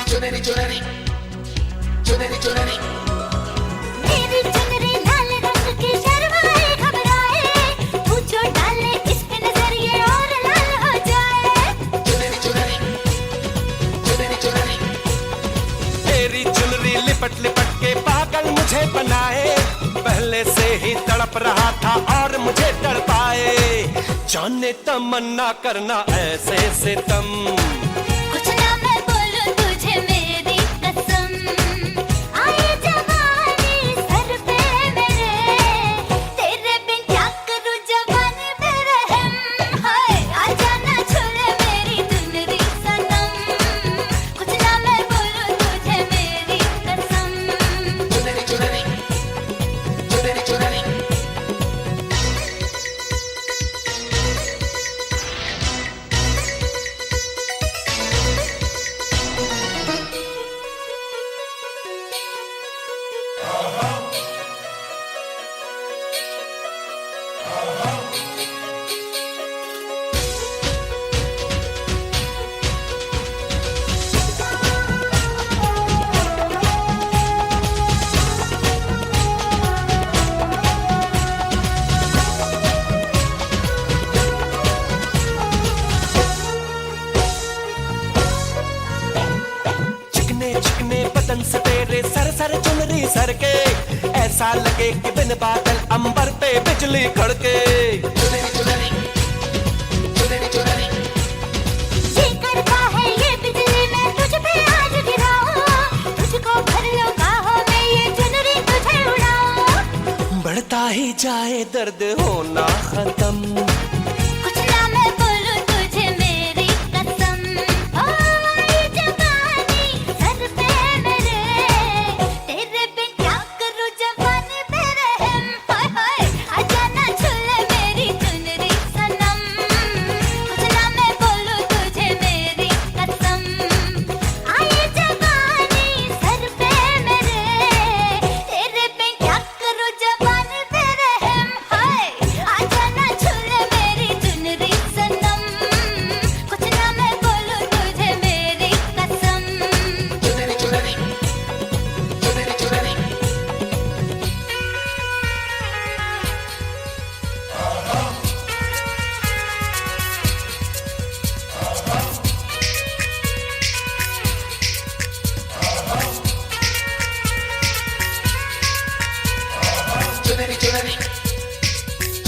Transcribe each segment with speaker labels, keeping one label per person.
Speaker 1: चुनरी चुनरी चुनरी चुनरी
Speaker 2: मेरी चुनरी लाल रंग की शर्माए घबराए, पूछो डाले इस पे नजर ये और लाल हो जाए।
Speaker 1: चुनरी चुनरी चुनरी चुनरी
Speaker 3: तेरी चुनरी लिपट लिपट के पागल मुझे बनाए, पहले से ही तड़प रहा था और मुझे तड़पाए। जाने तमन्ना करना ऐसे सितम,
Speaker 2: कुछ ना मैं बोलूं तुझे मेरी कसम, आए जवानी सर पे मेरे, तेरे बिन क्या करूं जवानी पे रहम, हाय आजा ना छुड़े मेरी चुनरी सनम, कुछ ना मैं बोलूं तुझे मेरी कसम।
Speaker 1: चुनरी चुनरी चुनरी चुनरी
Speaker 3: चिकने बदन से तेरे सर सर चुनरी सर के, ऐसा लगे कि बिन बादल अंबर पे बिजली कड़के।
Speaker 1: चुनरी चुनरी चुनरी चुनरी
Speaker 2: ये करता है ये बिजली मैं तुझ पे आज गिराऊं, तुझको भर लो बाहों में ये चुनरी तुझे उड़ाऊं।
Speaker 3: बढ़ता ही जाए दर्द होना खत्म,
Speaker 2: कुछ ना मैं बोलूं तुझे मेरी कसम, ओ ये जवानी सर पे मेरे, तेरे बिन क्या करूं जवानी पे रहम, हाय हाय आजा ना छुले मेरी चुनरी सनम, कुछ ना मैं बोलूं तुझे मेरी कसम, आए जवानी सर पे मेरे, तेरे बिन क्या करूं जवानी पे रहम, हाय आजा ना छुले मेरी चुनरी सनम, कुछ ना मैं बोलूं तुझे मेरी कसम।
Speaker 1: चुनरी चुनरी चुनरी चुनरी चुनरी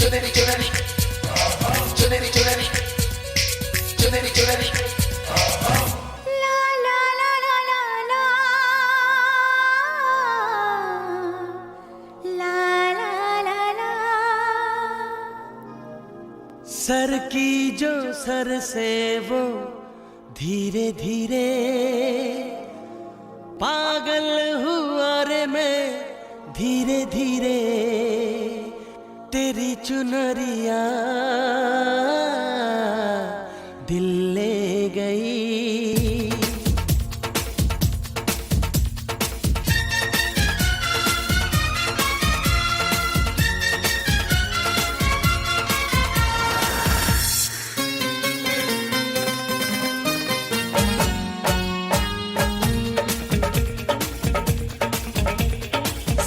Speaker 1: चुनरी चुनरी चुनरी चुनरी चुनरी चुनरी चुनरी
Speaker 2: ला ला ला ला ला ला ला ला ला ला।
Speaker 3: सर की जो सर से वो धीरे धीरे पागल हुआ रे मैं धीरे धीरे, तेरी चुनरिया दिल ले गई।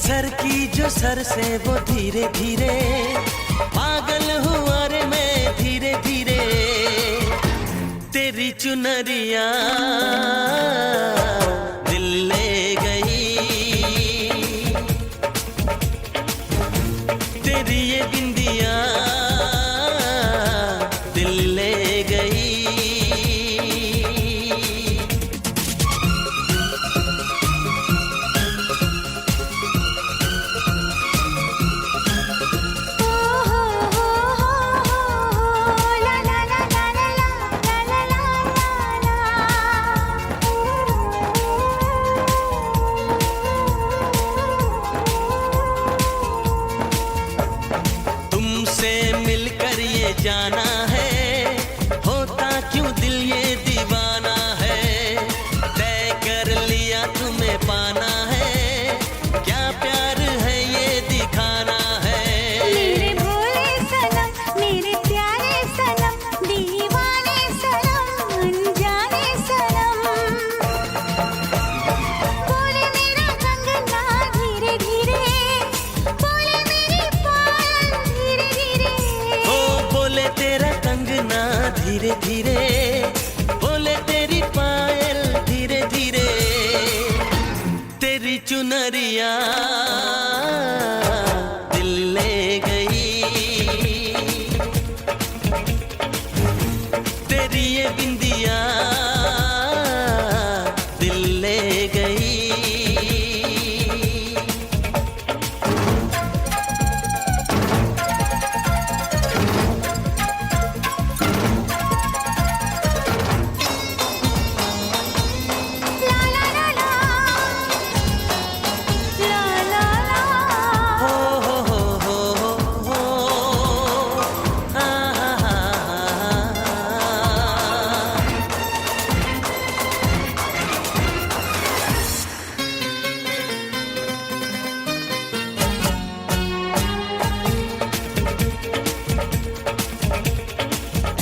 Speaker 3: सर की जो सर से वो धीरे धीरे पागल हुआ रे मैं धीरे धीरे, तेरी चुनरिया दिल ले गई, तेरी ये बिंदिया दिल ले गई।
Speaker 2: ला ला ला ला ला ला ला ला ला।
Speaker 3: तुमसे मिलकर ये जाना है, होता क्यों दिल ये दीवाना है, तय कर लिया तुम्हें पाना है, क्या प्यार है ये दिखाना है।
Speaker 2: मेरे भोले सनम मेरे प्यारे सनम, दीवाने सनम अनजाने सनम।
Speaker 3: चुनरिया दिल ले गई, तेरी ये बिंदिया दिल ले गई।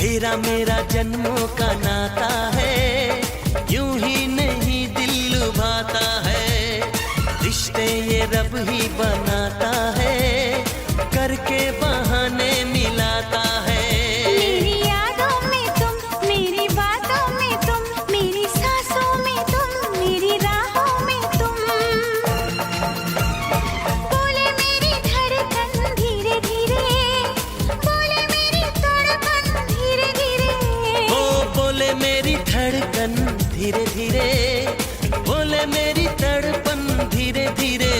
Speaker 3: तेरा मेरा जन्मों का नाता है, यूं ही नहीं दिल लुभाता है, रिश्ते ये रब ही बनाता है, करके बहाने मिलाता है।
Speaker 2: मेरी यादों में तुम, मेरी बातों में तुम, मेरी सांसों में तुम, मेरी राहों में तुम, बोले मेरी धड़कन धीरे धीरे, बोले मेरी तड़पन धीरे धीरे,
Speaker 3: ओ बोले मेरी धड़कन धीरे धीरे, बोले मेरी तड़पन धीरे धीरे,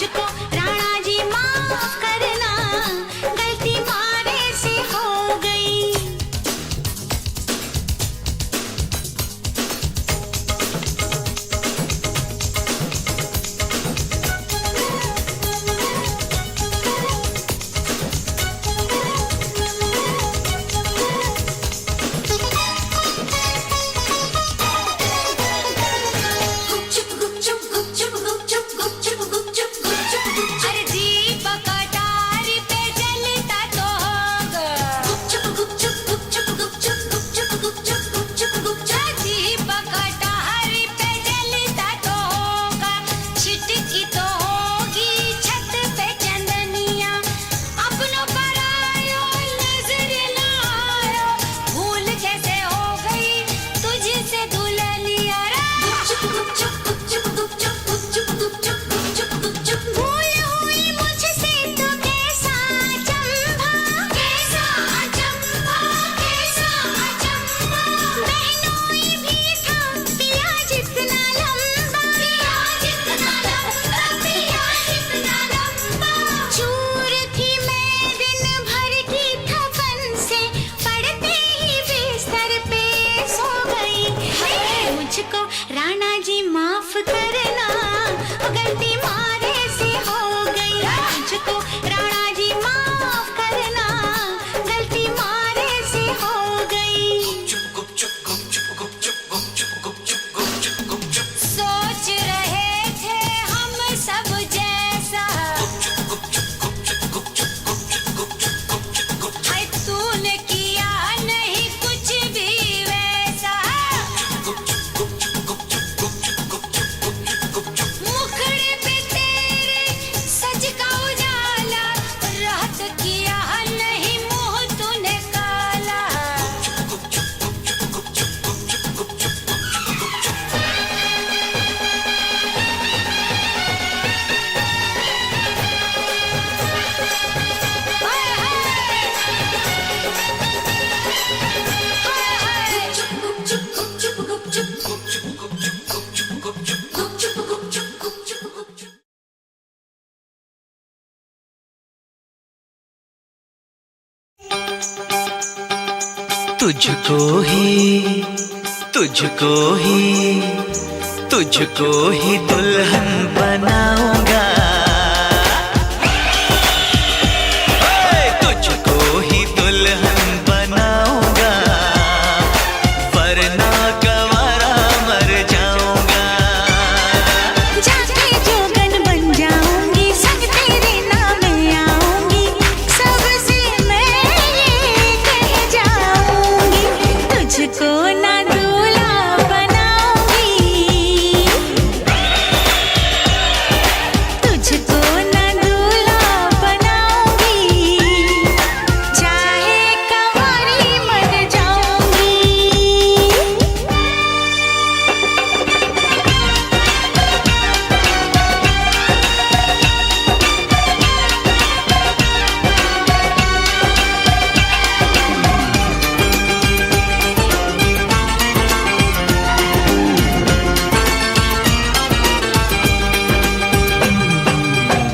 Speaker 2: मुझको राणा जी माफ करना, गलती मारे से हो गई। अरे दीपक अटारी पे जलता तो होगा, दीपक अटारी पे जलता तो होगा, छिटकी तो होगी छत पे चंदनिया, अपनों पर आयो नजर लायो, भूल कैसे हो गई तुझसे दुल्हनिया रे। भूल हुई मुझसे तो कैसा अचंभा, कैसा अचंभा, कैसा अचंभा, बहनोई भी था पिया जितना लंबा, पिया जितना लंबा, पिया जितना लंबा, चूर थी मैं दिन भर की थपन से, पड़ते ही बिस्तर पे सो गई। मुझको राणा जी माफ करना, गलती मारे से हो गई। मुझको राणा जी माफ करना, गलती मारे से हो गई। सोच रहे थे हम सब जैसा, हाय तूने किया नहीं कुछ भी वैसा, मुखड़े पे तेरे सज का उजाला, रात किया नहीं मुंह तूने काला। हाय
Speaker 3: तुझको ही, तुझको ही, तुझको ही दुल्हन बनाऊंगा, तुझको ही दुल्हन बनाऊंगा, वरना गवारा मर जाऊंगा।
Speaker 2: जाके जोगन बन जाऊंगी, संग तेरे नाम आऊंगी, सबसे मैं ये कह जाऊंगी, तुझको ना दूल्हा बनाऊंगी, तुझको ना दूल्हा बनाऊंगी, चाहे कंवारी मर जाऊंगी।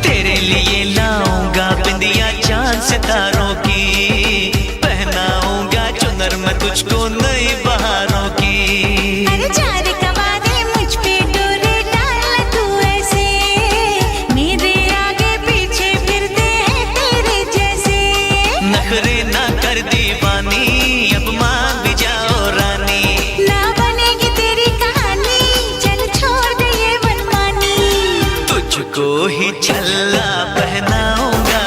Speaker 3: तेरे लिए लाऊंगा बिंदिया चांद सितारों की, पहनाऊंगा चुनर मैं तुझको नई बहारों की।
Speaker 2: अरे चार कवादे मुझ पे डोरे डाल तू ऐसे, मेरे आगे पीछे फिरते हैं तेरे जैसे,
Speaker 3: नखरे ना कर दीवानी, अब मान भी जाओ रानी,
Speaker 2: ना बनेगी तेरी कहानी, चल छोड़ दे ये मनमानी,
Speaker 3: तुझको ही छल्ला पहनाऊंगा,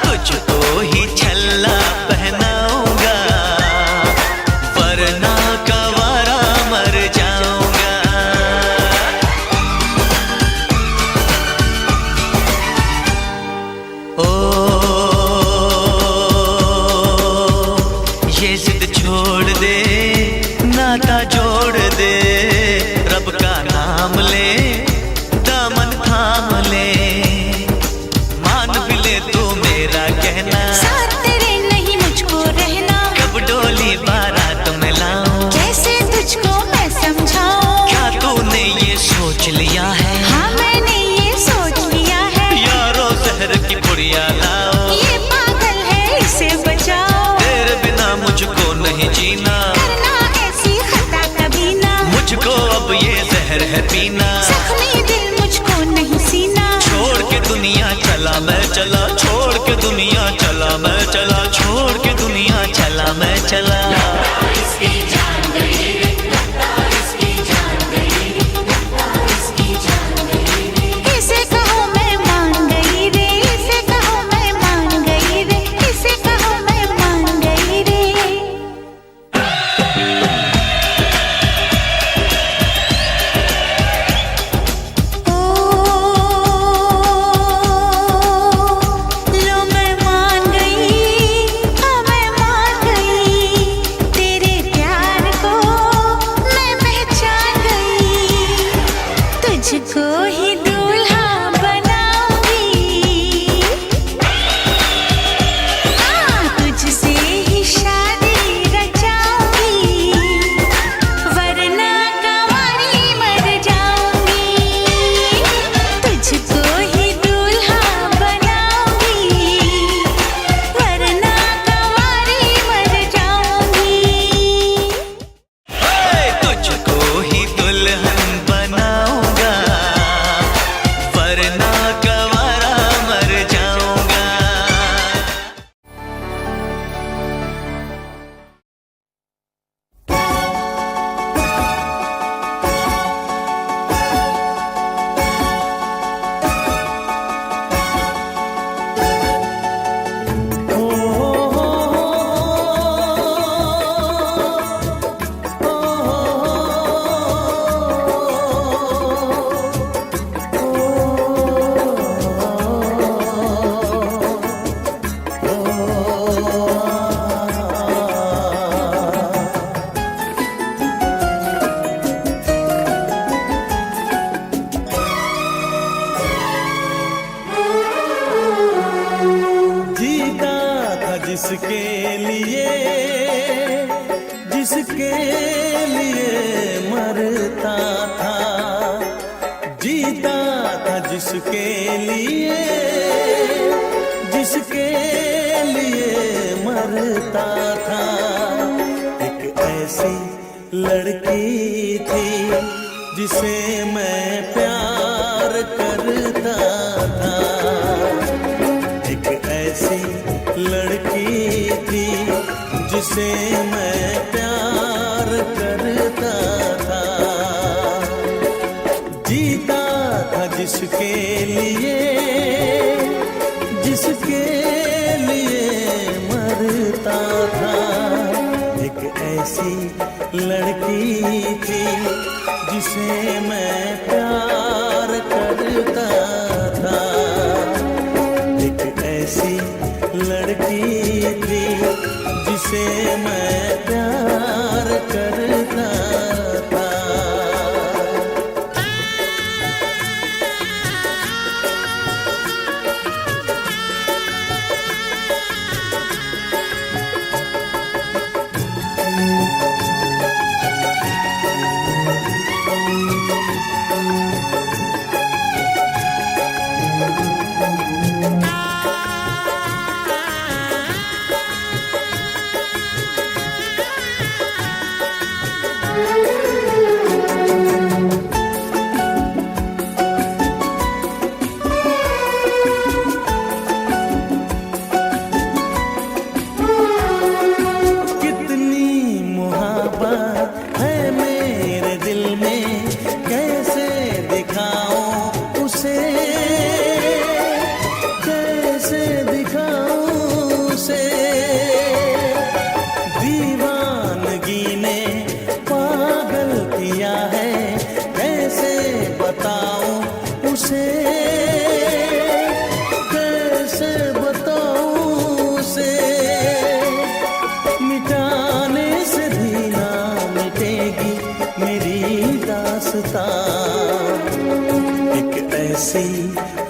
Speaker 3: तुझको ही छल्ला पहनाऊंगा,
Speaker 4: पीना।
Speaker 2: जख्मी दिल मुझको नहीं सीना।
Speaker 4: छोड़ के दुनिया चला मैं चला, छोड़ के दुनिया चला मैं चला, छोड़ के दुनिया चला मैं चला।
Speaker 2: इसे कहो मैं मान गई रे, इसे कहो मैं मान गई रे, इसे कहो मैं मान गई रे। लो मैं मान गई, हाँ मैं मान गई, तेरे प्यार को मैं पहचान गई। तुझको ही दूल्हा बनाऊंगी, हाँ तुझसे ही शादी रचाऊंगी, वरना कंवारी मर जाऊंगी। तुझको ही दूल्हा बनाऊंगी, वरना कंवारी मर जाऊंगी।
Speaker 4: तुझको ही दुल्हन बनाऊंगा, वरना कंवारा मर जाऊंगा।
Speaker 3: जीता था जिसके लिए, जिसके लिए मरता था। जीता था जिसके लिए, जिसके लिए मरता था। एक ऐसी लड़की थी जिसे मैं प्यार करता था। एक ऐसी लड़की थी जिसे मैं प्यार करता था। जीता था जिसके लिए, जिसके लिए मरता था। एक ऐसी लड़की थी जिसे मैं प्यार करता था। एक ऐसी लड़की थी जिसे मैं प्यार करता था।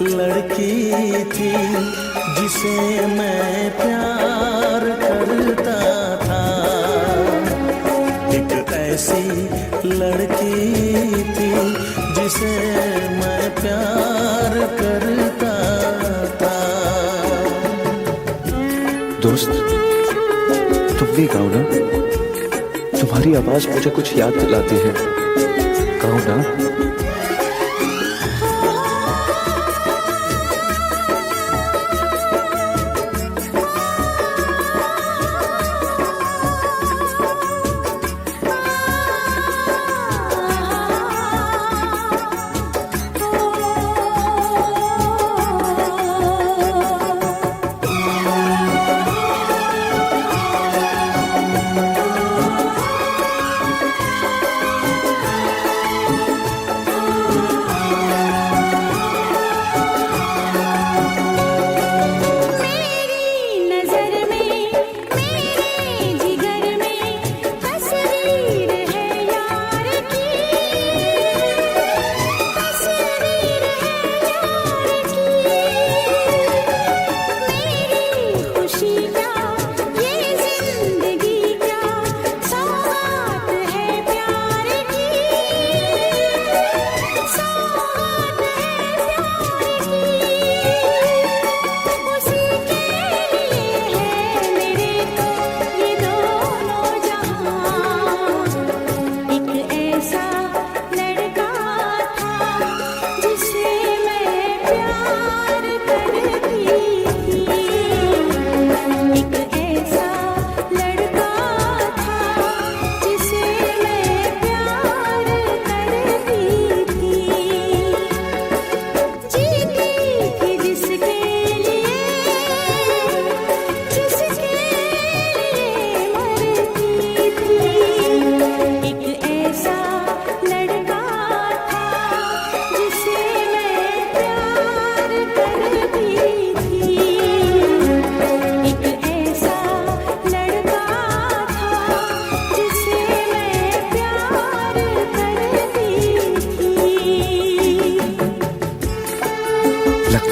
Speaker 3: लड़की थी जिसे मैं प्यार करता था। एक ऐसी लड़की थी जिसे मैं प्यार करता था।
Speaker 5: दोस्त, तुम भी गाओ ना, तुम्हारी आवाज मुझे कुछ याद दिलाती है। गाओ ना।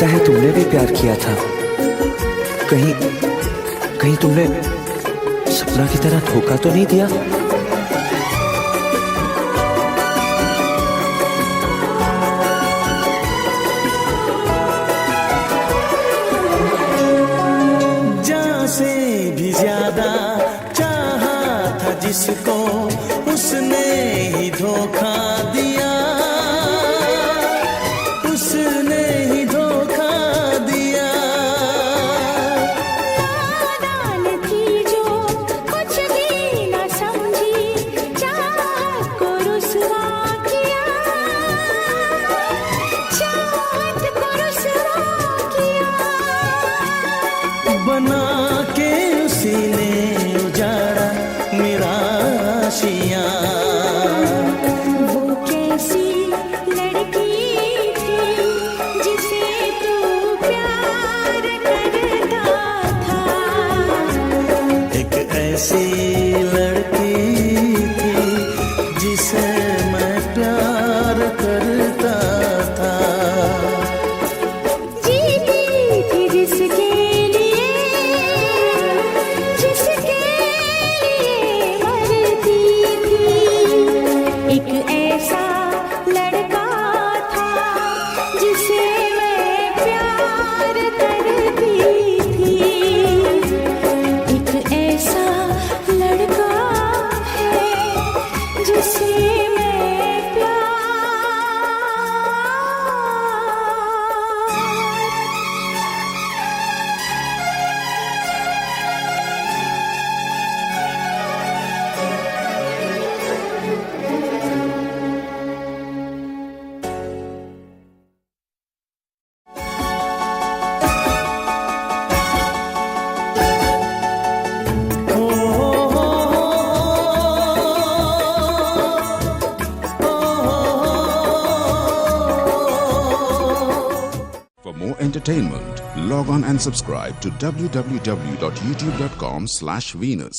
Speaker 5: लगता है तुमने भी प्यार किया था। कहीं कहीं तुमने सपना की तरह धोखा तो नहीं दिया?
Speaker 3: जान से भी ज्यादा चाहा था जिसको, उसने ही धोखा दिया, उसने ही धोखा दिया।
Speaker 2: नादान थी जो कुछ भी न समझी, चाहत को रुसवा किया, चाहत को रुसवा किया।
Speaker 3: बना के उसी ने उजाड़ा मेरा आशियाँ।
Speaker 2: वो कैसी लड़की थी जिसे तू प्यार करता था।
Speaker 3: एक ऐसी लड़की थी जिसे मैं प्यार करता था।
Speaker 2: जीती थी जिसके लिए, जिसके लिए मरती थी। एक ऐसा लड़का था जिसे मैं प्यार करती थी। एक ऐसा लड़का है जिसे मैं प्यार।
Speaker 6: For more entertainment, log on and subscribe to www.youtube.com/Venus.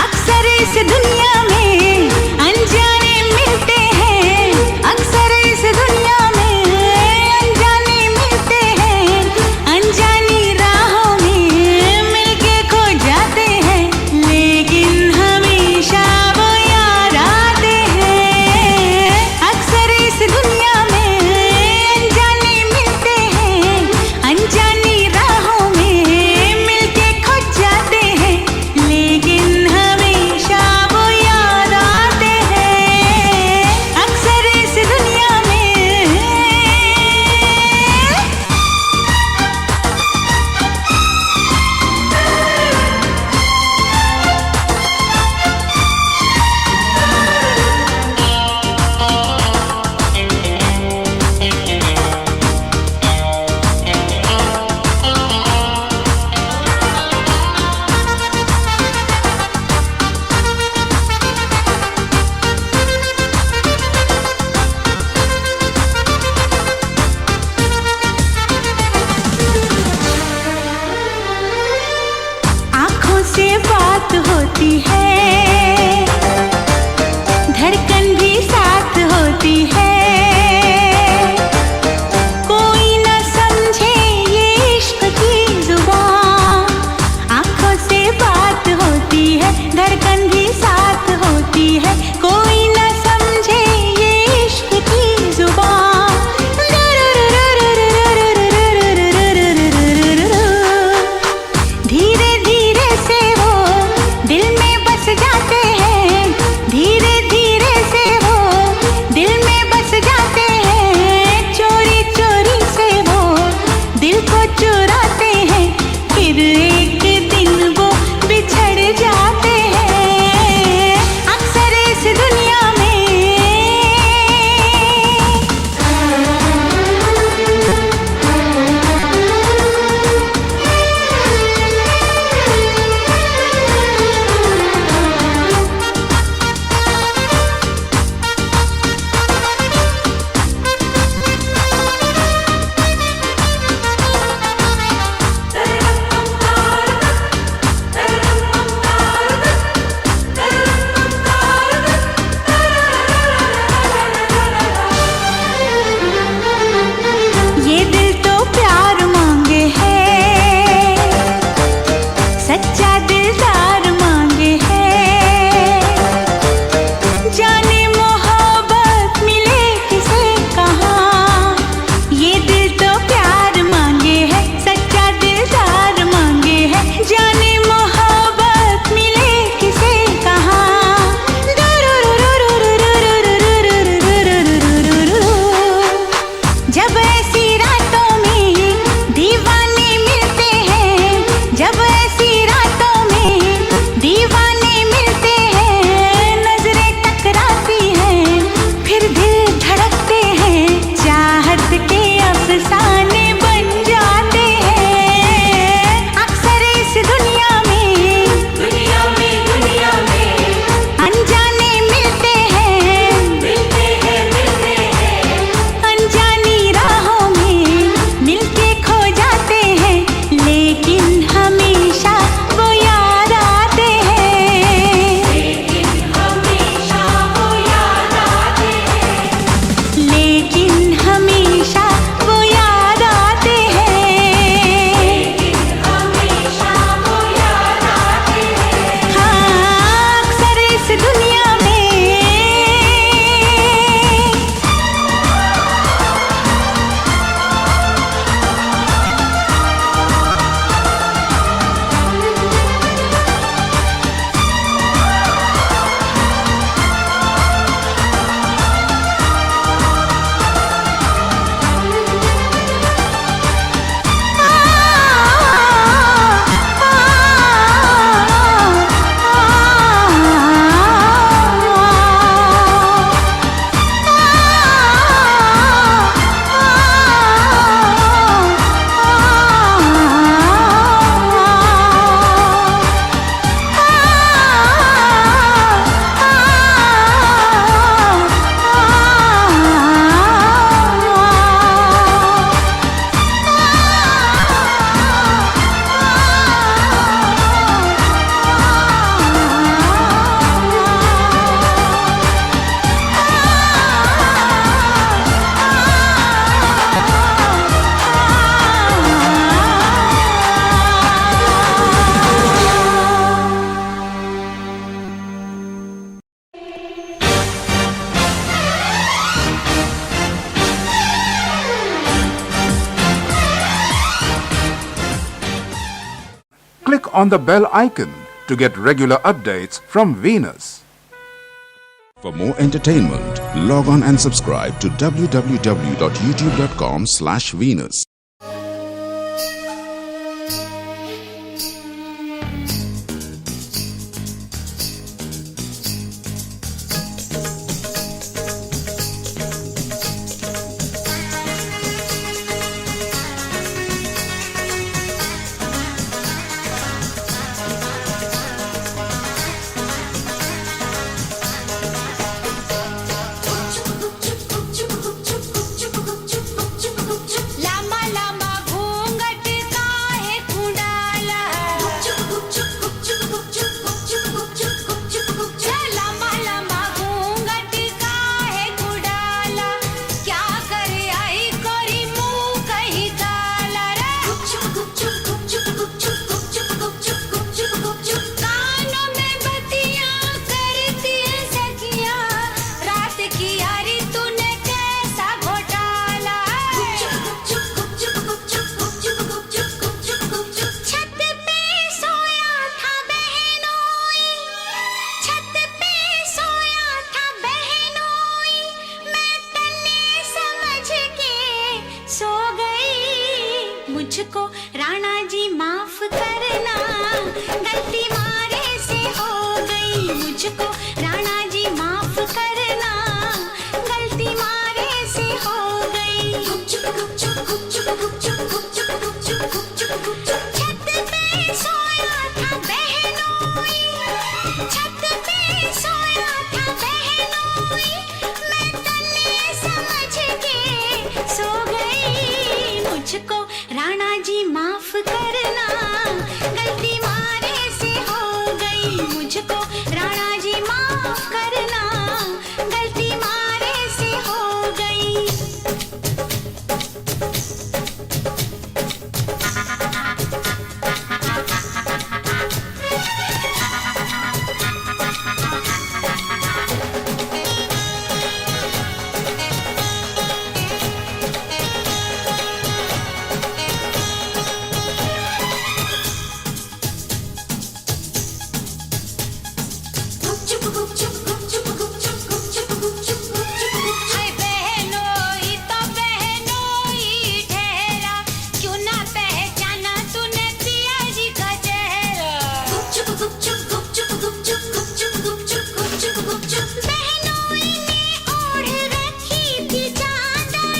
Speaker 7: अक्सर इस दुनिया में अनजाने मिलते हैं, अक्सर इस दुनिया में अनजाने मिलते हैं। अनजानी राहों में मिलके खो जाते हैं, लेकिन हमेशा वो याद आते हैं। अक्सर इस दुनिया में अनजाने मिलते हैं, अनजानी राहों में मिलके खो जाते हैं, लेकिन हमेशा वो याद आते हैं। अक्सर इस दुनिया में आँखों से बात होती है, धड़कन भी साथ होती है। कोई न समझे ये इश्क की जुबान, आँखों से बात होती है, धड़कन भी साथ होती है। कोई न समझे ये इश्क की जुबान। दिलदार मांगे है। जाने मोहब्बत मिले किसे कहाँ, ये दिल तो प्यार मांगे है, सच्चा दिलदार मांगे है। जाने मोहब्बत मिले किसे कहाँ, जब ऐसी रातों में दीवाने मिलते हैं, जब ऐसी रातों में दीवाने मिलते हैं, नजरें टकराती हैं, फिर दिल धड़कते हैं, चाहत के अफसाने बन जाते हैं। अक्सर इस दुनिया में अनजाने मिलते हैं, अनजानी राहों में मिलके खो जाते हैं, लेकिन हमेशा वो याद आते हैं, लेकिन हमेशा वो याद आते हैं, लेकिन हमेशा वो याद आते हैं, लेकिन हमेशा वो याद आते हैं। हाँ, अक्सर इस दुनिया में
Speaker 6: Click on the bell icon to get regular updates from Venus. For more entertainment, log on and subscribe to www.youtube.com/Venus.
Speaker 2: La हाय बहनोई तो बहनोई ठहरा, क्यों ना पहचाना तूने पिया जी का चेहरा। बहनोई ने ओढ़ रखी थी चादर,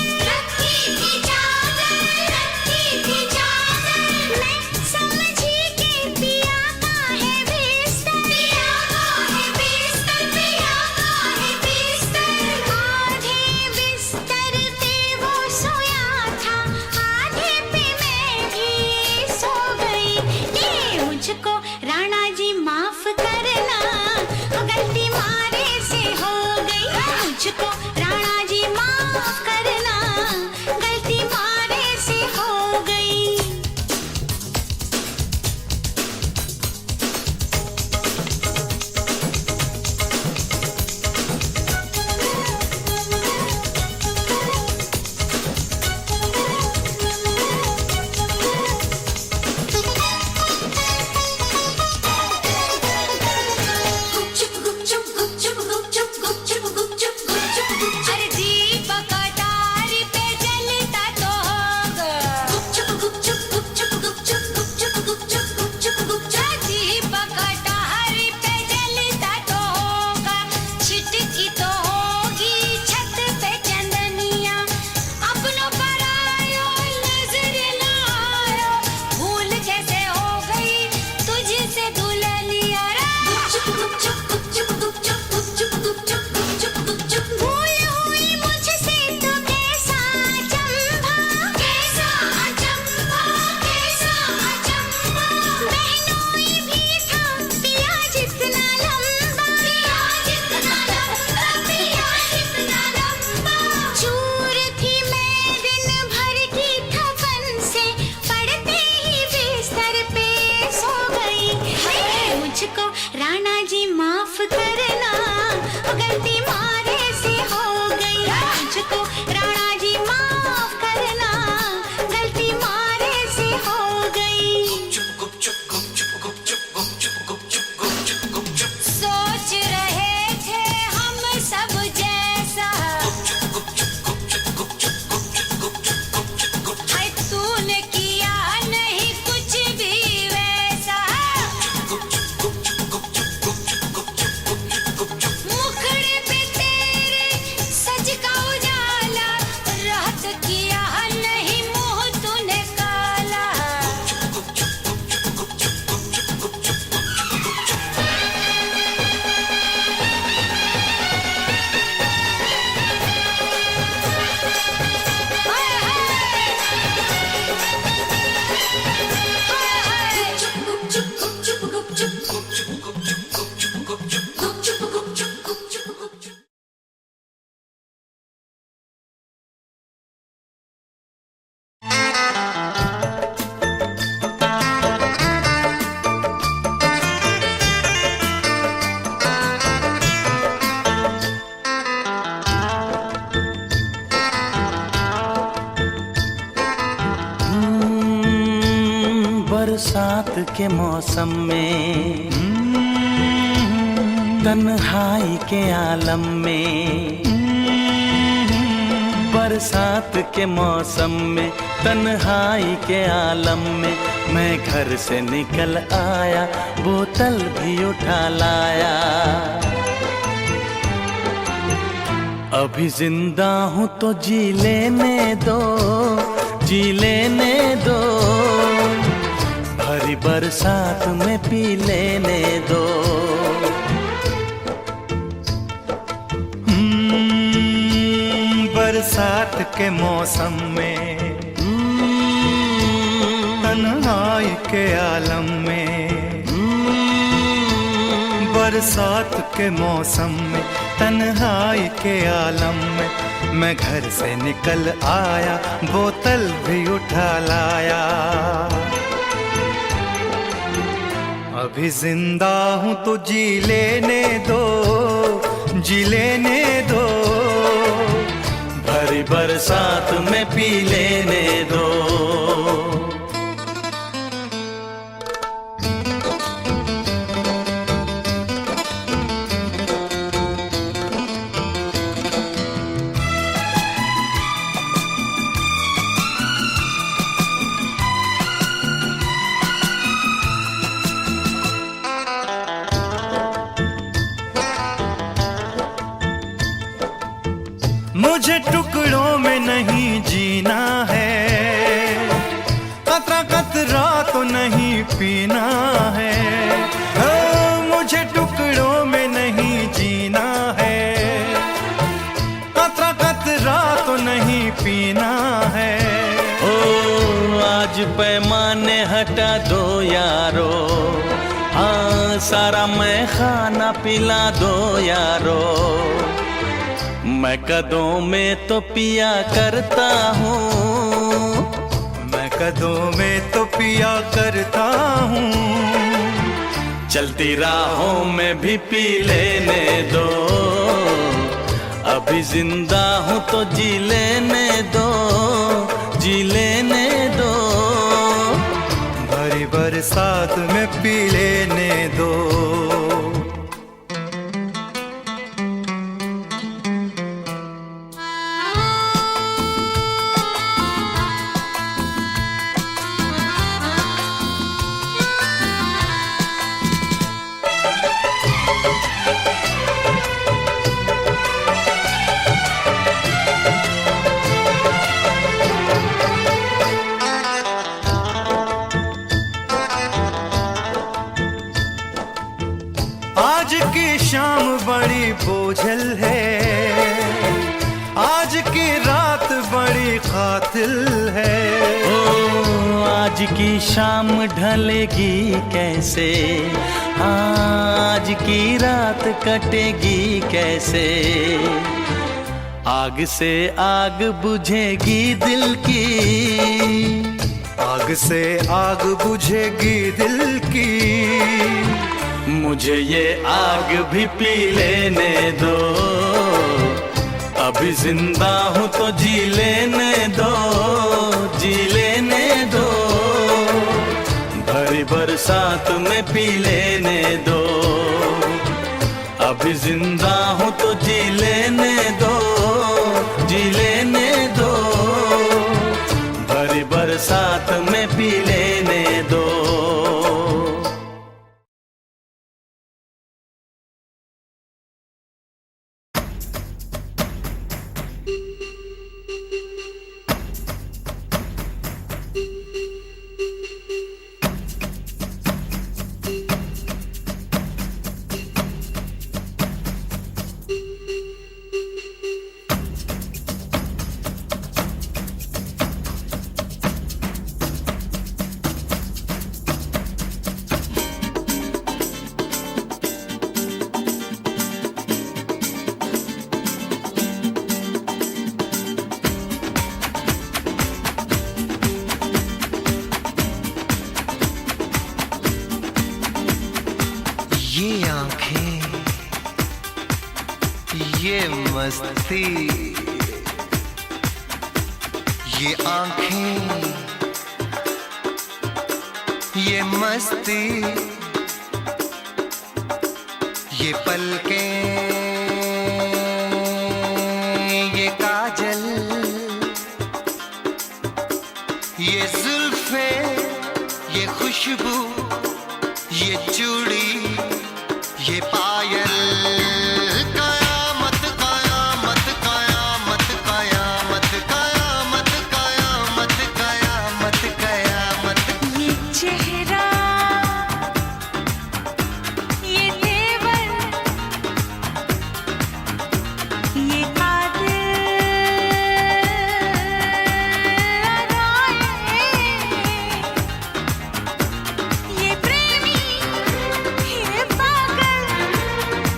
Speaker 2: मैं समझी के पिया का है बिस्तर, आधे बिस्तर पे वो सोया था, आधे पे मैं भी सो गई। ये मुझको राणा जी माफ करना, गलती मारे से हो गई। मुझको राणा जी माफ करना, गलती मारे से हो गई। अरे दीपक तारी पे जलता तो होगा, दीपक तारी पे जलता तो होगा, छिटकी तो होगी छत पे चंदनिया। अपनों पर आयो नजर ना आयो, भूल कैसे हो गई तुझसे दुल्हनिया रे। भूल हुई मुझसे तो कैसा अचंभा, बहनोई भी था पिया जितना लंबा, चूर थी मैं दिन भर की थपन से, पड़ते ही बिस्तर पे सो गई। मुझको राणा जी माफ करना, गलती मारे से हो गई। मुझको राणा जी माफ करना, गलती मारे से हो गई। सोच रहे थे हम सब जैसा, हाय तूने किया नहीं कुछ भी वैसा। मुखड़े पे तेरे सज का उजाला, रात किया नहीं मुंह तूने काला।
Speaker 3: बरसात के मौसम में, तन्हाई के आलम में, बरसात के मौसम में, तन्हाई के आलम में, मैं घर से निकल आया, बोतल भी उठा लाया। अभी जिंदा हूँ तो जी लेने दो, जी लेने दो, भरी बरसात में पी लेने दो।
Speaker 8: बरसात के मौसम में, तन्हाई के आलम में, बरसात के मौसम में, तन्हाई के आलम में, मैं घर से निकल आया, बोतल भी उठा लाया। अभी जिंदा हूँ तो जी लेने दो, जी लेने दो,
Speaker 3: भरी बरसात में पी लेने दो।
Speaker 8: मुझे टुकड़ों में नहीं जीना है, कतरा कतरा तो नहीं पीना है। मुझे टुकड़ों में नहीं जीना है, कतरा कतरा तो नहीं पीना है।
Speaker 3: ओ आज पैमाने हटा दो यारो, हाँ सारा मैं खाना पिला दो यारो। मैं कदों में तो पिया करता हूँ,
Speaker 8: मैं कदों में तो पिया करता हूँ।
Speaker 3: चलती राहों में भी पी लेने दो, अभी जिंदा हूँ तो जी लेने दो, जी लेने दो।
Speaker 8: भरी बरसात में पी लेने दो। आज की शाम बड़ी बोझल है, आज की रात बड़ी कातिल है।
Speaker 3: ओ आज की शाम ढलेगी कैसे, आज की रात कटेगी कैसे। आग से आग बुझेगी दिल की,
Speaker 8: आग से आग बुझेगी दिल की।
Speaker 3: मुझे ये आग भी पी लेने दो, अभी जिंदा हूँ तो जी लेने दो, जी लेने दो। भरी बरसात में पी लेने दो, अभी जिंदा हूँ तो जी लेने दो, जी लेने दो। भरी बरसात में पी लेने दो।
Speaker 9: ये आंखें, ये मस्ती, ये आंखें, ये मस्ती, ये पलकें, ये काजल, ये जुल्फे, ये खुशबू, ये चूड़ी, ये पायल। कयामत कयामत कयामत कयामत कयामत कयामत कयामत कयामत।
Speaker 7: ये चेहरा, ये तेवर, ये कातिल अदाएं, ये प्रेमी, ये पागल,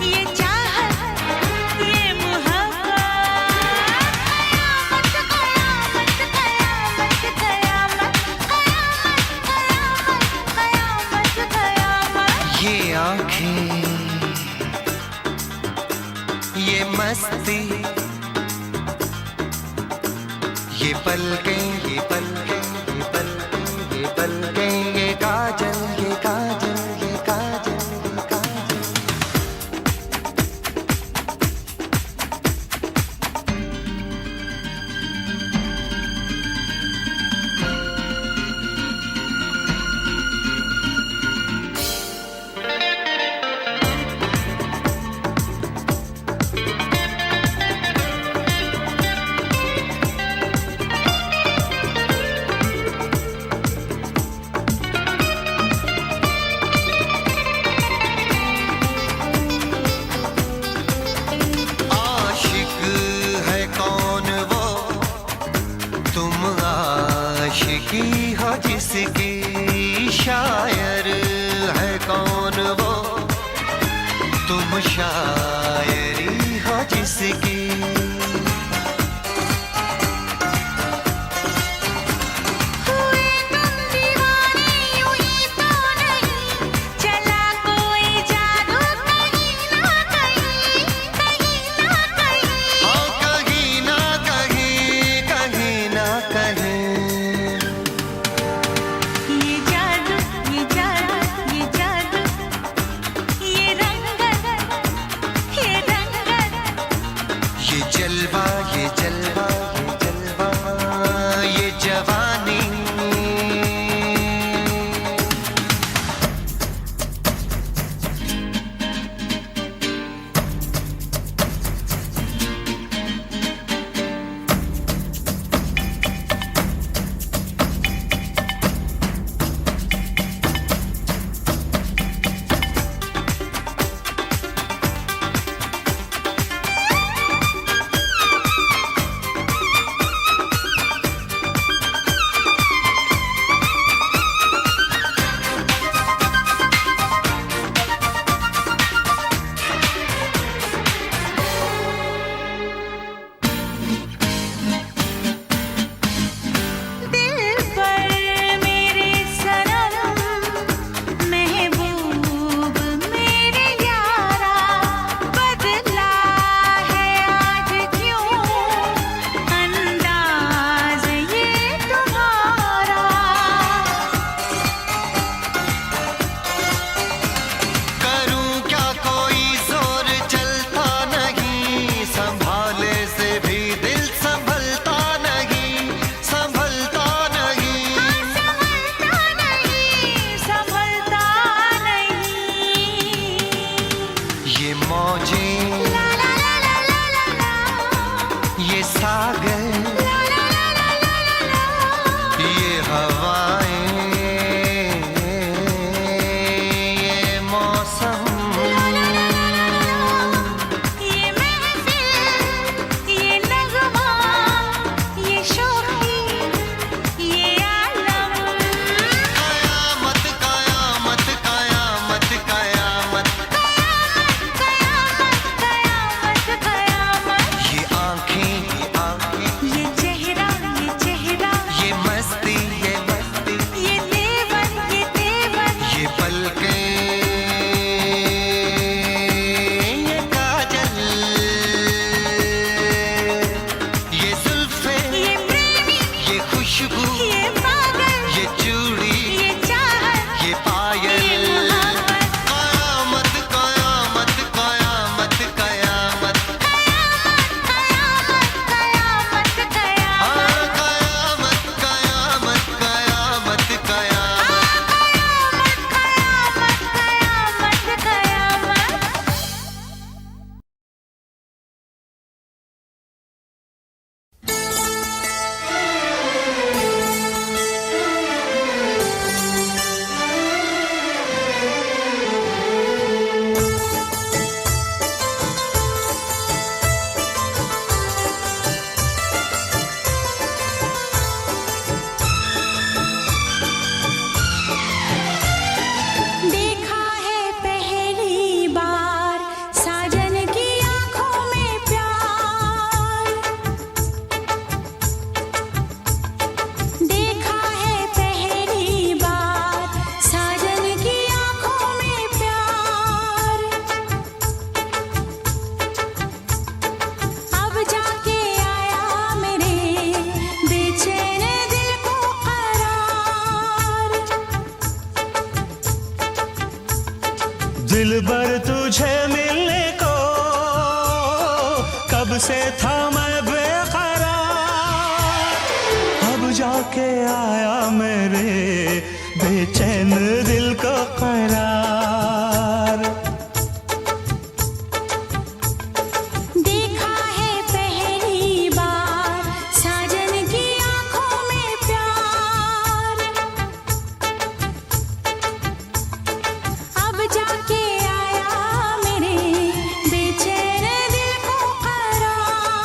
Speaker 7: ये चाहत, ये मोहब्बत। कयामत कयामत कयामत कयामत कयामत कयामत कयामत।
Speaker 9: ये आंखें, ये मस्ती, ये पलकें, ये पलकें, ये पलकें, ये पलकें, ये काजल, ये काजल, ये काजल, ये काजल। तुम शायरी हो जिसकी
Speaker 8: दिलबर तुझे मिलने को कब से था मैं बेकरार, अब जाके आया मेरे बेचैन दिल को करार।
Speaker 7: देखा है पहली बार साजन की आंखों में प्यार, अब जाके आया मेरे बेचैन दिल को करार।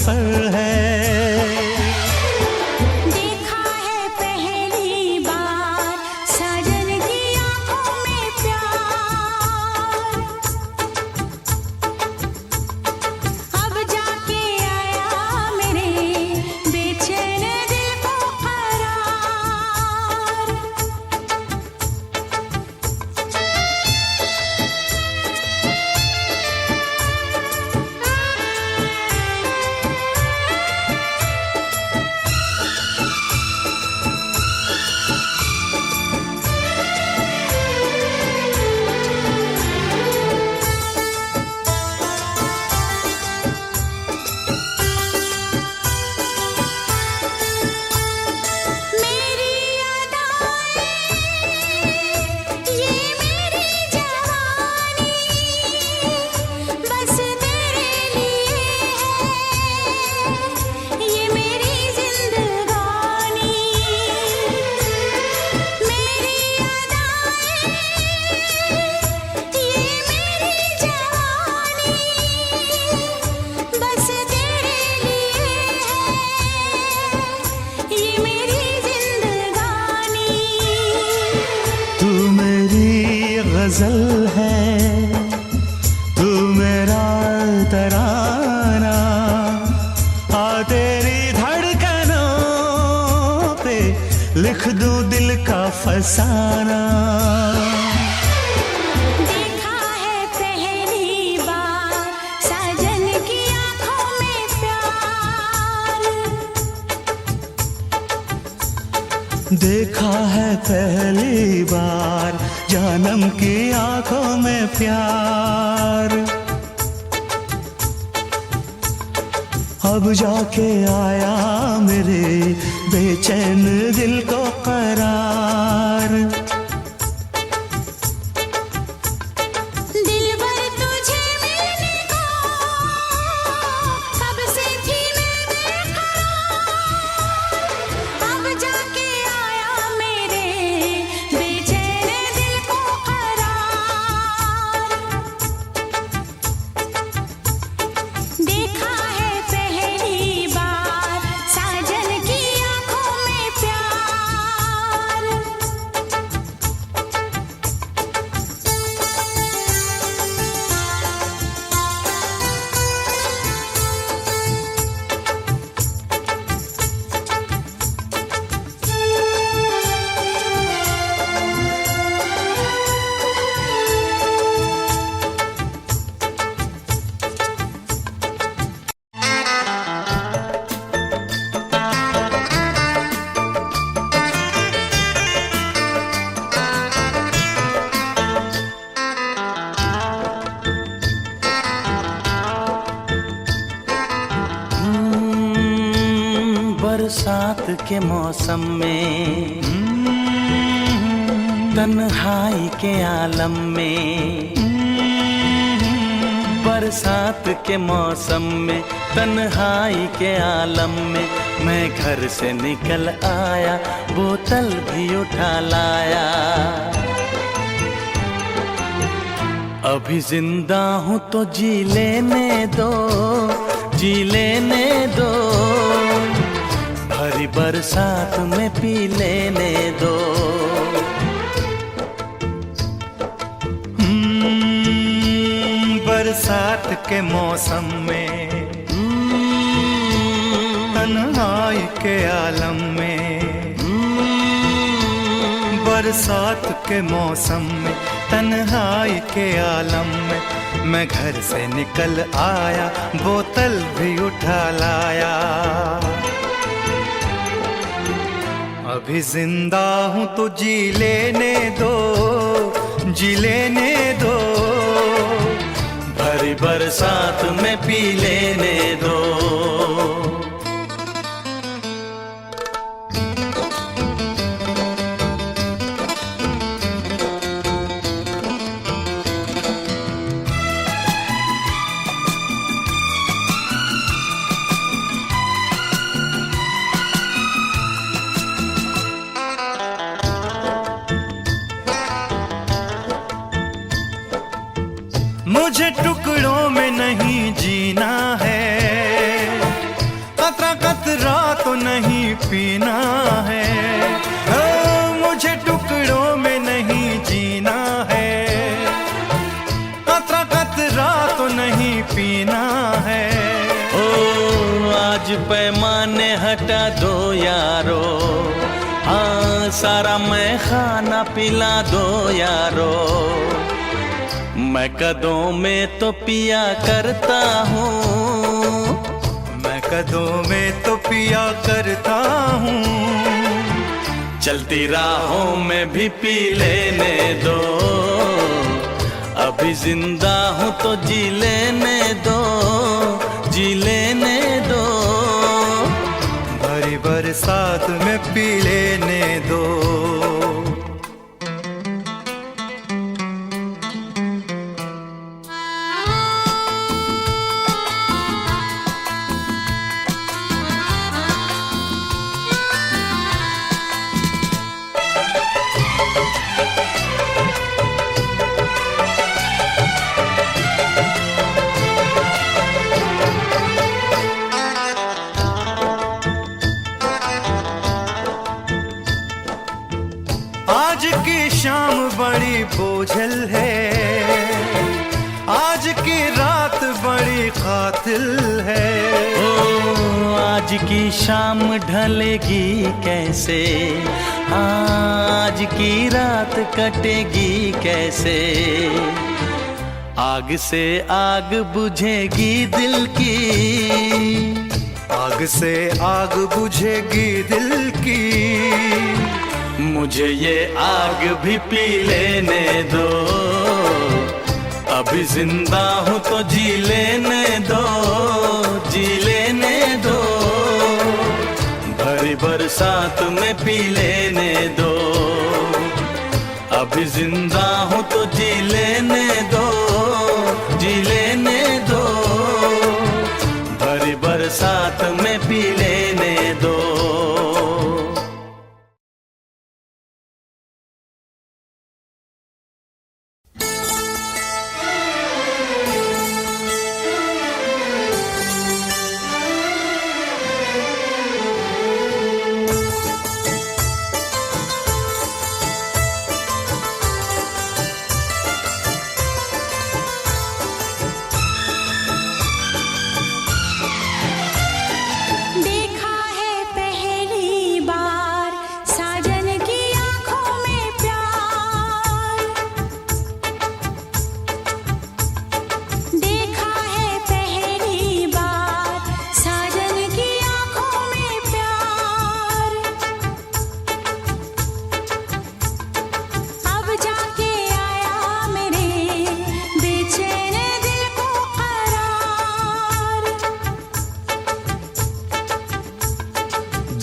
Speaker 8: सफर है।
Speaker 7: देखा है पहली बार साजन की आंखों में प्यार, अब जाके आया मेरे बेचैन दिल को करार। मेरी अदाएं, ये मेरी जवानी, बस तेरे लिए है ये मेरी जिंदगानी। मेरी अदाएं, ये मेरी जवानी, बस तेरे लिए है ये मेरी जिंदगानी।
Speaker 8: तू मेरी गजल है, तू मेरा तराना, आ तेरी धड़कनों पे लिख दूं दिल का फसाना।
Speaker 7: देखा है पहली बार साजन की आंखों में प्यार,
Speaker 8: देखा है पहली बार जानम की आंखों में प्यार, अब जाके आया मेरे बेचैन दिल को करार।
Speaker 7: दिलबर तुझे मिलने को कब से थी मैं बेकरार, अब जाके आया मेरे बेचैन दिल को करार। देखा है पहली बार साजन की आंखों में प्यार,
Speaker 3: बरसात के मौसम में, तन्हाई के आलम में, बरसात के मौसम में, तन्हाई के आलम में, मैं घर से निकल आया, बोतल भी उठा लाया। अभी जिंदा हूँ तो जी लेने दो, जी लेने दो, भरी बरसात में पी लेने दो।
Speaker 8: बरसात के मौसम में, तन्हाई के आलम में, बरसात के मौसम में, तन्हाई के आलम में, मैं घर से निकल आया, बोतल भी उठा लाया। अभी जिंदा हूँ तो जी लेने दो, जी लेने दो,
Speaker 3: भरी बरसात में पी लेने दो।
Speaker 8: मुझे टुकड़ों में नहीं जीना है, कतरा तो नहीं पीना है, मुझे टुकड़ों में नहीं जीना है। कतरा कतरा तो नहीं पीना है।
Speaker 3: ओ आज पैमाने हटा दो यारो, हाँ सारा मैं खाना पिला दो यारो। मैं कदों में तो पिया करता हूँ,
Speaker 8: मैं कदों में तो पिया करता हूँ।
Speaker 3: चलती राहों में भी पी लेने दो, अभी जिंदा हूँ तो जी लेने दो, जी लेने दो।
Speaker 8: भरी बरसात में पी लेने दो। आज की शाम बड़ी बोझल है, आज की रात बड़ी कातिल है।
Speaker 3: ओ आज की शाम ढलेगी कैसे, आज की रात कटेगी कैसे। आग से आग बुझेगी दिल की,
Speaker 8: आग से आग बुझेगी दिल की।
Speaker 3: मुझे ये आग भी पी लेने दो, अभी जिंदा हूँ तो जी लेने दो, जी लेने दो। भरी बरसात में पी लेने दो, अभी जिंदा हूँ तो जी लेने दो, जी लेने दो। भरी बरसात में पी लेने दो।
Speaker 7: देखा है पहली बार साजन की आंखों में प्यार। देखा है पहली बार साजन की आंखों में प्यार। अब जाके आया मेरे बेचैन दिल को करार।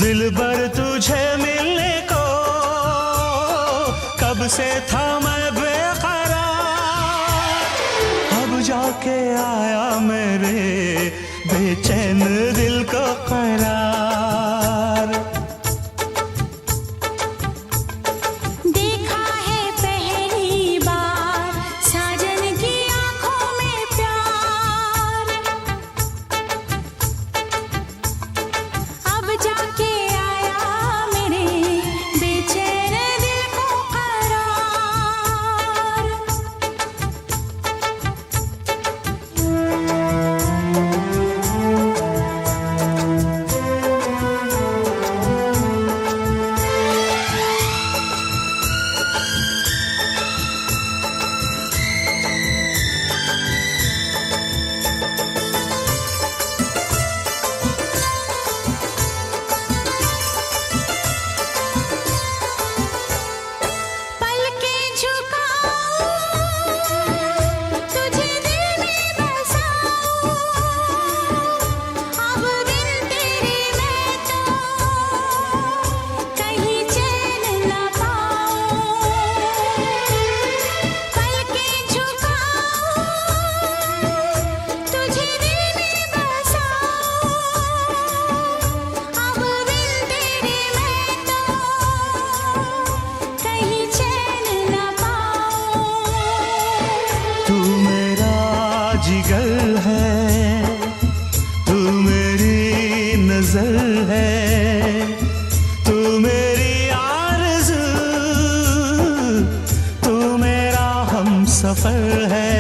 Speaker 8: दिलबर तुझे मिलने को कब से था मैं बेकरार। अब जाके आया मेरे बेचैन दिल को करार।
Speaker 7: देखा है पहली बार साजन की आंखों में प्यार। अब जाके आया मेरे बेचैन दिल को करार। पलकें झुकाऊं तुझे दिल में बसाऊं। अब बिन तेरे मैं तो कहीं चैन न पाऊं। पलकें झुकाऊं तुझे दिल में बसाऊं। अब बिन तेरे मैं तो कहीं चैन न पाऊं।
Speaker 8: तू मेरा जिगर है, तू मेरी नजर सफर है।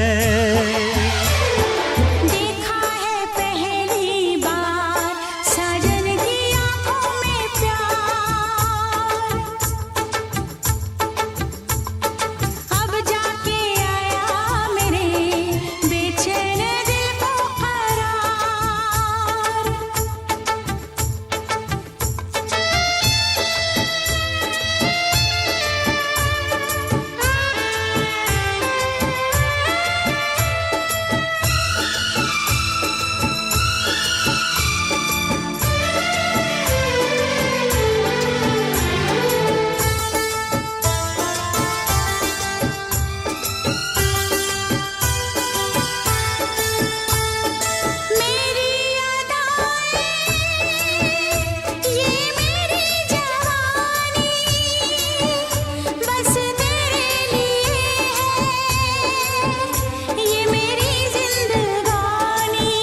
Speaker 7: देखा है पहली बार साजन की आंखों में प्यार, अब जाके आया मेरे बेचैन दिल को करार। मेरी अदाएं, ये मेरी जवानी, बस तेरे लिए है ये मेरी जिंदगानी।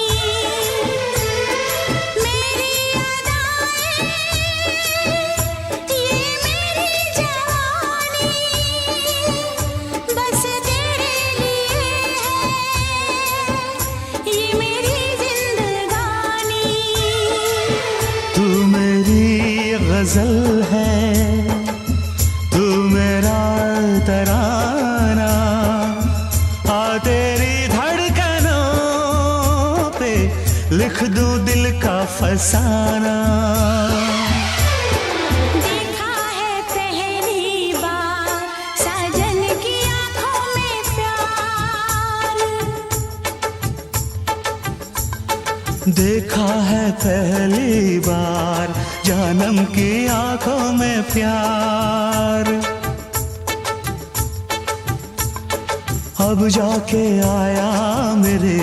Speaker 7: मेरी अदाएं, ये मेरी जवानी, बस तेरे लिए है ये मेरी जिंदगानी।
Speaker 8: तू मेरी गजल है, तू मेरा तराना, आ तेरी धड़कनों पे लिख दूं दिल का फसाना।
Speaker 7: देखा है पहली बार साजन की आंखों में प्यार,
Speaker 8: देखा है पहली बार जानम की आंखों में प्यार, अब जाके आया मेरे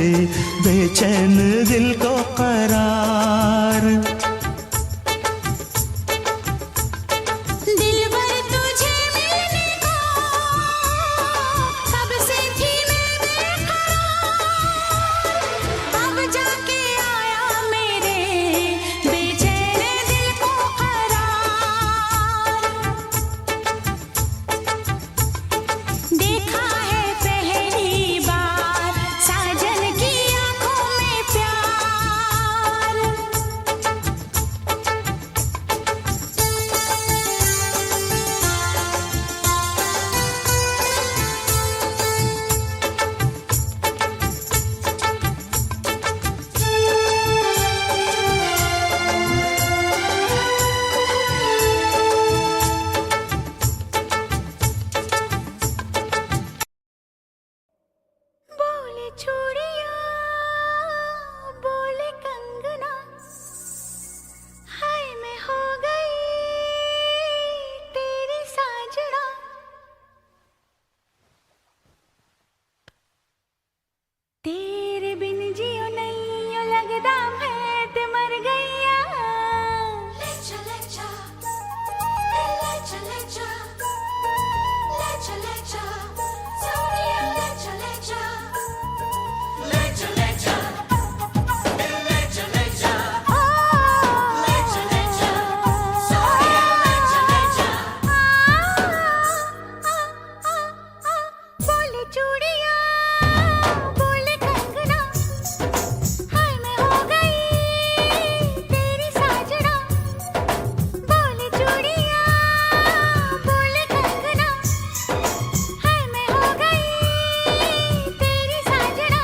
Speaker 8: बेचैन दिल को करार।
Speaker 7: दिलबर तुझे मिलने को कब से थी मैं बेकरार, अब जाके आया मेरे बेचैन दिल को करार। देखा है पहली बार साजन की आंखों में प्यार, बोले चूड़ियां बोले कंगना, हाय मैं हो गई तेरी साजना। तेरे बिन जियो नहीं लगदा मैं ते मर गईया। ले चले जा, ले चले जा, ले चले जा, सोनिया ले चले जा।
Speaker 1: ले चले जा, ले चले जा, ले चले जा, सोनिया ले चले जा।
Speaker 7: बोले चूड़ियां बोले कंगना, हाय मैं हो गई तेरी साजना। बोले चूड़ियां बोले कंगना, हाय मैं हो गई तेरी साजना।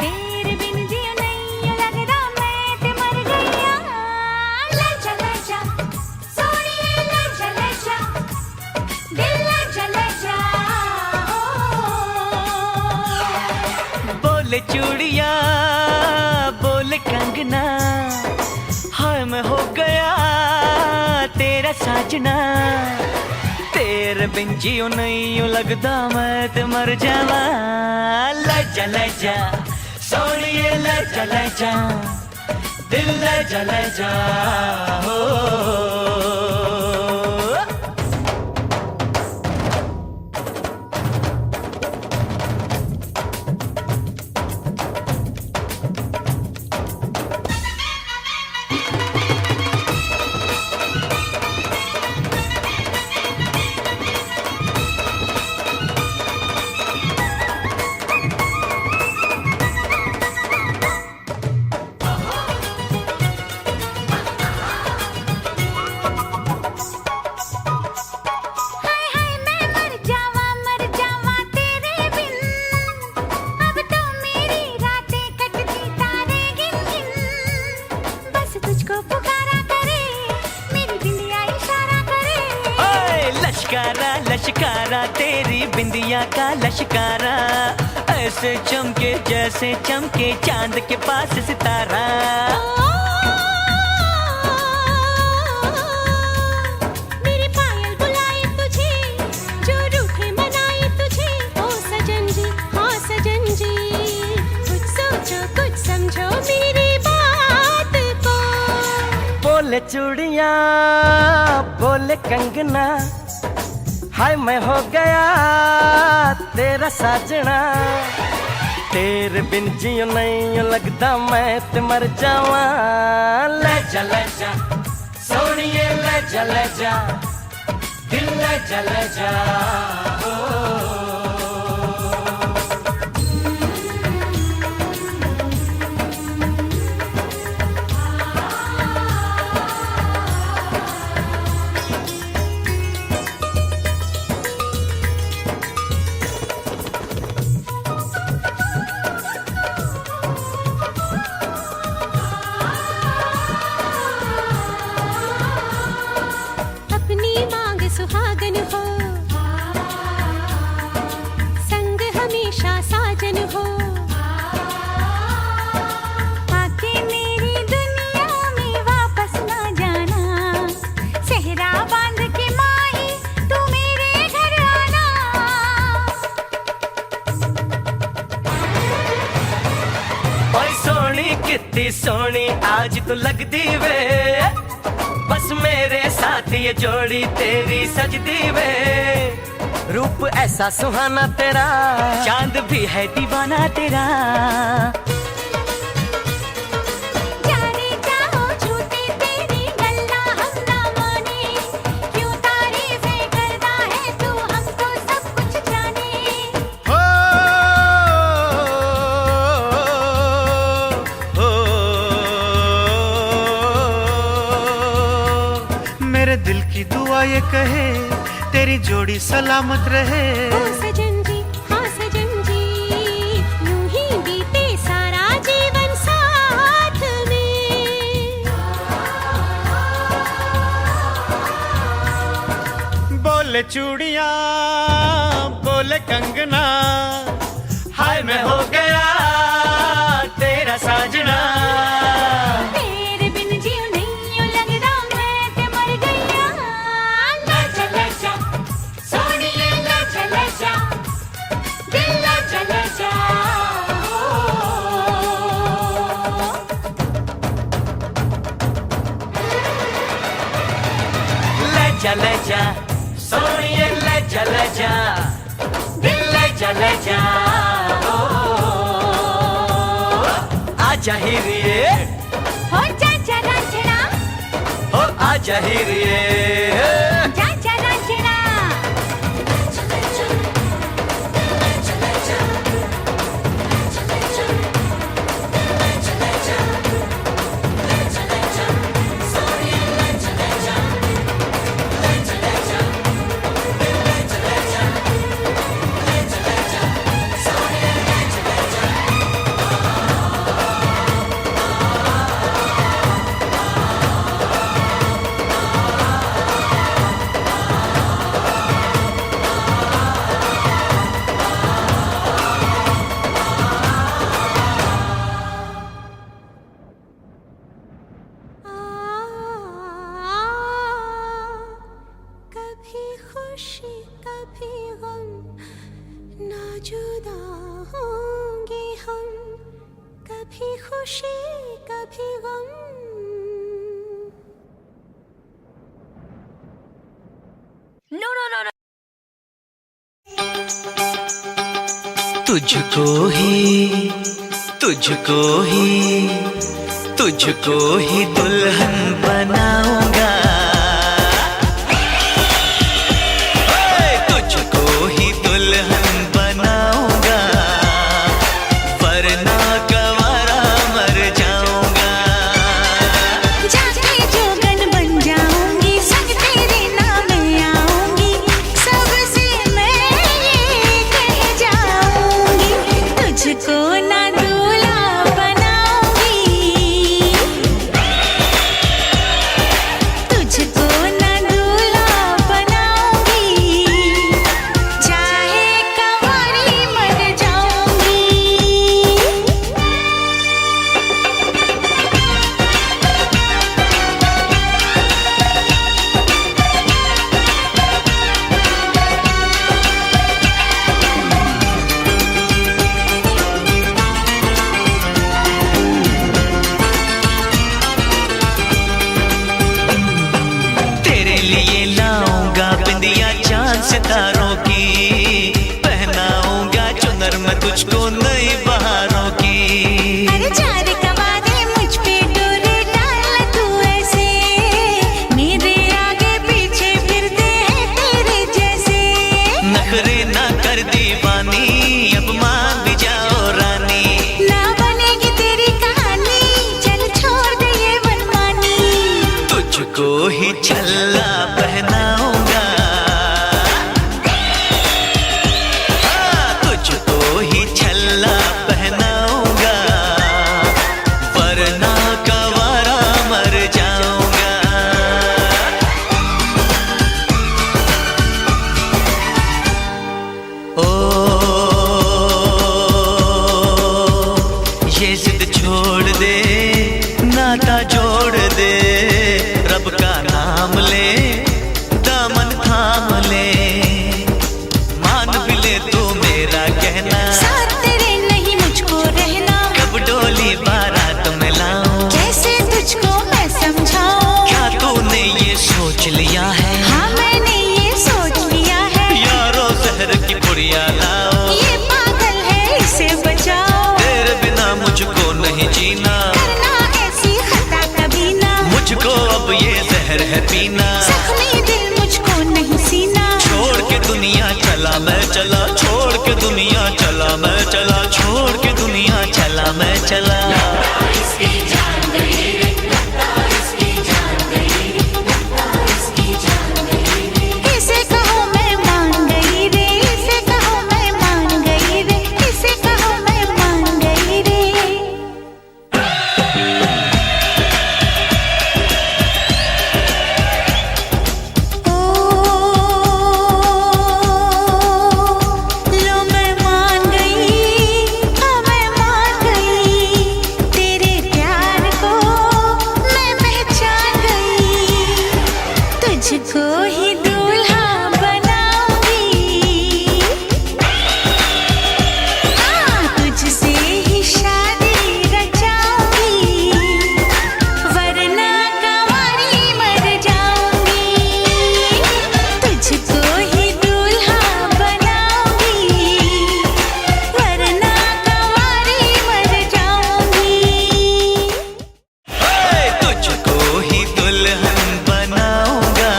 Speaker 7: तेरे बिन जियो नहीं लगदा मैं ते मर गईया। ले चले जा, सोनिया ले चले जा, दिल ले चले जा।
Speaker 3: बोले चूड़िया बोले कंगना, हाय मैं हो गया तेरा साजना। तेरे बिन जियो नहीं लगदा मैं ते मर जावा। ले जा ले जा सोनिए ले जा ले जा, दिल ले जा ले जा हो। प्यारा तेरी बिंदिया का लश्कारा, ऐसे चमके जैसे चमके चांद के पास सितारा।
Speaker 2: मेरे पायल बुलाए तुझे, जो रूठे मनाए तुझे, ओ सजन जी, हाँ सजन जी। कुछ सोचो कुछ समझो मेरी बात को।
Speaker 3: बोले चूड़ियां बोले कंगना, हाय मैं हो गया तेरा साजना। तेरे बिन जियो नहीं लगदा मैं ते मर जावा। ले जा सोनिए ले जा दिल ले जा
Speaker 2: सुहागन हो, संग हमेशा साजन हो। आके मेरी दुनिया में वापस ना जाना, सेहरा बांध के माही तू मेरे घर आना।
Speaker 3: ओए सोनी कितनी सोनी आज तू लगदी वे, बस मेरे साथ ये जोड़ी तेरी सजदी वे। रूप ऐसा सुहाना तेरा, चांद भी है दीवाना तेरा।
Speaker 2: जाने जाओ झूठी तेरी गल्ला हम ना माने, क्यों तारीफें करता है तू हमको सब कुछ जाने।
Speaker 8: मेरे दिल की दुआ ये कहे तेरी जोड़ी सलामत रहे।
Speaker 2: ओ सजन जी, हाँ सजन जी, यूं ही बीते सारा जीवन साथ में।
Speaker 8: बोले चूड़ियां बोले कंगना,
Speaker 3: हाय मैं हो गया तेरा साजना।
Speaker 2: तेरे बिन जियो नहीं यूं लगदा मैं ते मर गईया। ले जा सोनिए ले जा दिल ले जा।
Speaker 3: ले जा सोनिए ले जा दिल ले जा। आजा हीरिए
Speaker 2: हो जा रांझना,
Speaker 3: हो आजा हीरिए।
Speaker 2: जा रांझना। कभी खुशी कभी गम, ना जुदा होंगे हम। कभी खुशी कभी गम। No no no no.
Speaker 3: तुझको ही दुल्हन बनाऊंगा। तुझको ही दुल्हन बनाऊंगा, वरना गवारा मर जाऊंगा।
Speaker 7: जाके जोगन बन जाऊंगी, संग तेरे नाम आऊंगी। सबसे मैं ये कह जाऊंगी, तुझको ना दूल्हा बनाऊंगी।
Speaker 4: तुझको नई बहारों की।
Speaker 7: अरे चार कवारे मुझ पे डोरे डाल तू ऐसे, मेरे आगे पीछे फिरते हैं तेरे जैसे।
Speaker 4: नखरे ना कर दीवानी, अब मान भी जाओ रानी।
Speaker 7: ना बनेगी तेरी कहानी, चल छोड़ दे ये मनमानी।
Speaker 4: तुझको ही छल्ला पहनाऊंगा, तुझको ही छल्ला पहनाऊंगा, वरना कवारा मर जाऊंगा। ओ ये जिद छोड़ दे, नाता जोड़ दे, रब का नाम ले, दामन थाम ले, मान भी ले तू मेरा कहना।
Speaker 7: साथ तेरे नहीं मुझको रहना,
Speaker 4: कब डोली बारात में लाऊं,
Speaker 7: कैसे तुझको मैं समझाऊं।
Speaker 4: क्या तूने ये सोच लिया है?
Speaker 7: हाँ मैंने ये सोच लिया है,
Speaker 4: यारो जहर की पुड़िया लाओ,
Speaker 7: ये पागल है इसे बचाओ।
Speaker 4: तेरे बिना मुझको नहीं जीना,
Speaker 7: करना ऐसी खता कभी ना,
Speaker 4: मुझको अब ये जहर है पीना।
Speaker 7: जख्मी दिल मुझको नहीं सीना।
Speaker 4: छोड़ के दुनिया चला मैं चला, छोड़ के दुनिया चला मैं चला, छोड़ के दुनिया चला मैं चला।
Speaker 1: इसकी जान गई रे, इसकी जान गई, इसकी जान गई रे।
Speaker 7: इसे कहो मैं मान गई रे, इसे कहो मैं मान गई रे, इसे कहो मैं मान गई रे। लो मैं मान गई, हाँ मैं मान गई, तेरे प्यार को मैं पहचान गई। तुझको ही दूल्हा बनाऊंगी, हाँ तुझसे ही शादी रचाऊंगी, वरना कंवारी मर जाऊंगी। तुझको ही दूल्हा बनाऊंगी, वरना कंवारी मर जाऊंगी।
Speaker 4: तुझको ही दुल्हन बनाऊंगा,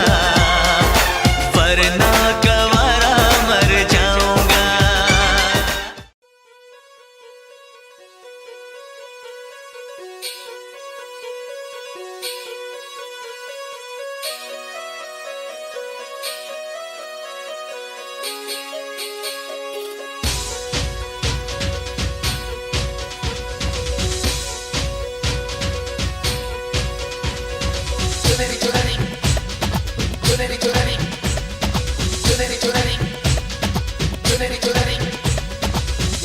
Speaker 4: वरना कवारा मर जाऊंगा।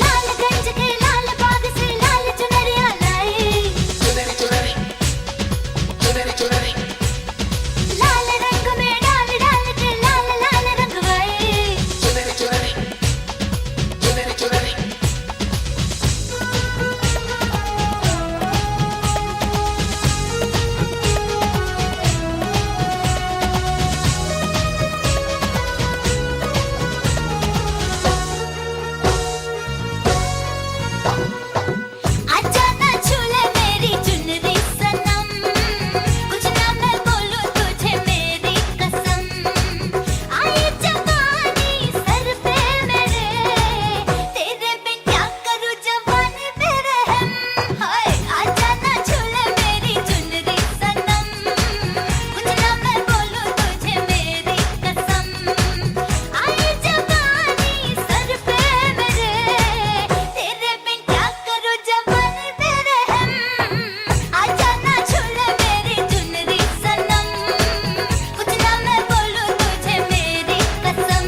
Speaker 2: लालगंज के लाल बाग से लाल चुनरिया लाई, लाल रंग में डाल डाल के लाल लाल रंगवाई। आजा ना छूले मेरी चुनरी सनम, कुछ ना मैं बोलूं तुझे मेरी कसम। आई जवानी सर पे मेरे, तेरे बिन क्या करूं जवानी मेरे हम। हाय आजा ना छूले मेरी चुनरी सनम, कुछ ना मैं बोलूं तुझे मेरी कसम। आई जवानी सर पे मेरे, तेरे बिन क्या करूं जवानी मेरे हम। आजा ना छूले मेरी चुनरी सनम, कुछ ना मैं बोलूं तुझे मेरी कसम।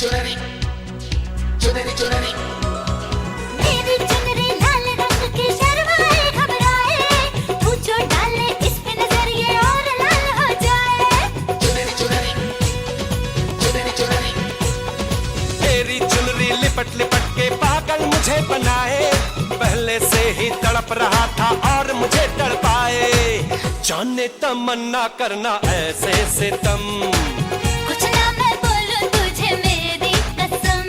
Speaker 1: चुनरी
Speaker 2: मेरी चुनरी लाल रंग की शर्माए घबराए, तू जो डाले इस पे नजर ये और लाल हो जाए।
Speaker 10: तेरी चुनरी लिपट लिपट के पागल मुझे बनाए, पहले से ही तड़प रहा था और मुझे तड़पाए। जाने तमन्ना करना ऐसे सितम,
Speaker 2: कुछ ना मैं बोलूं तुझे मेरी कसम,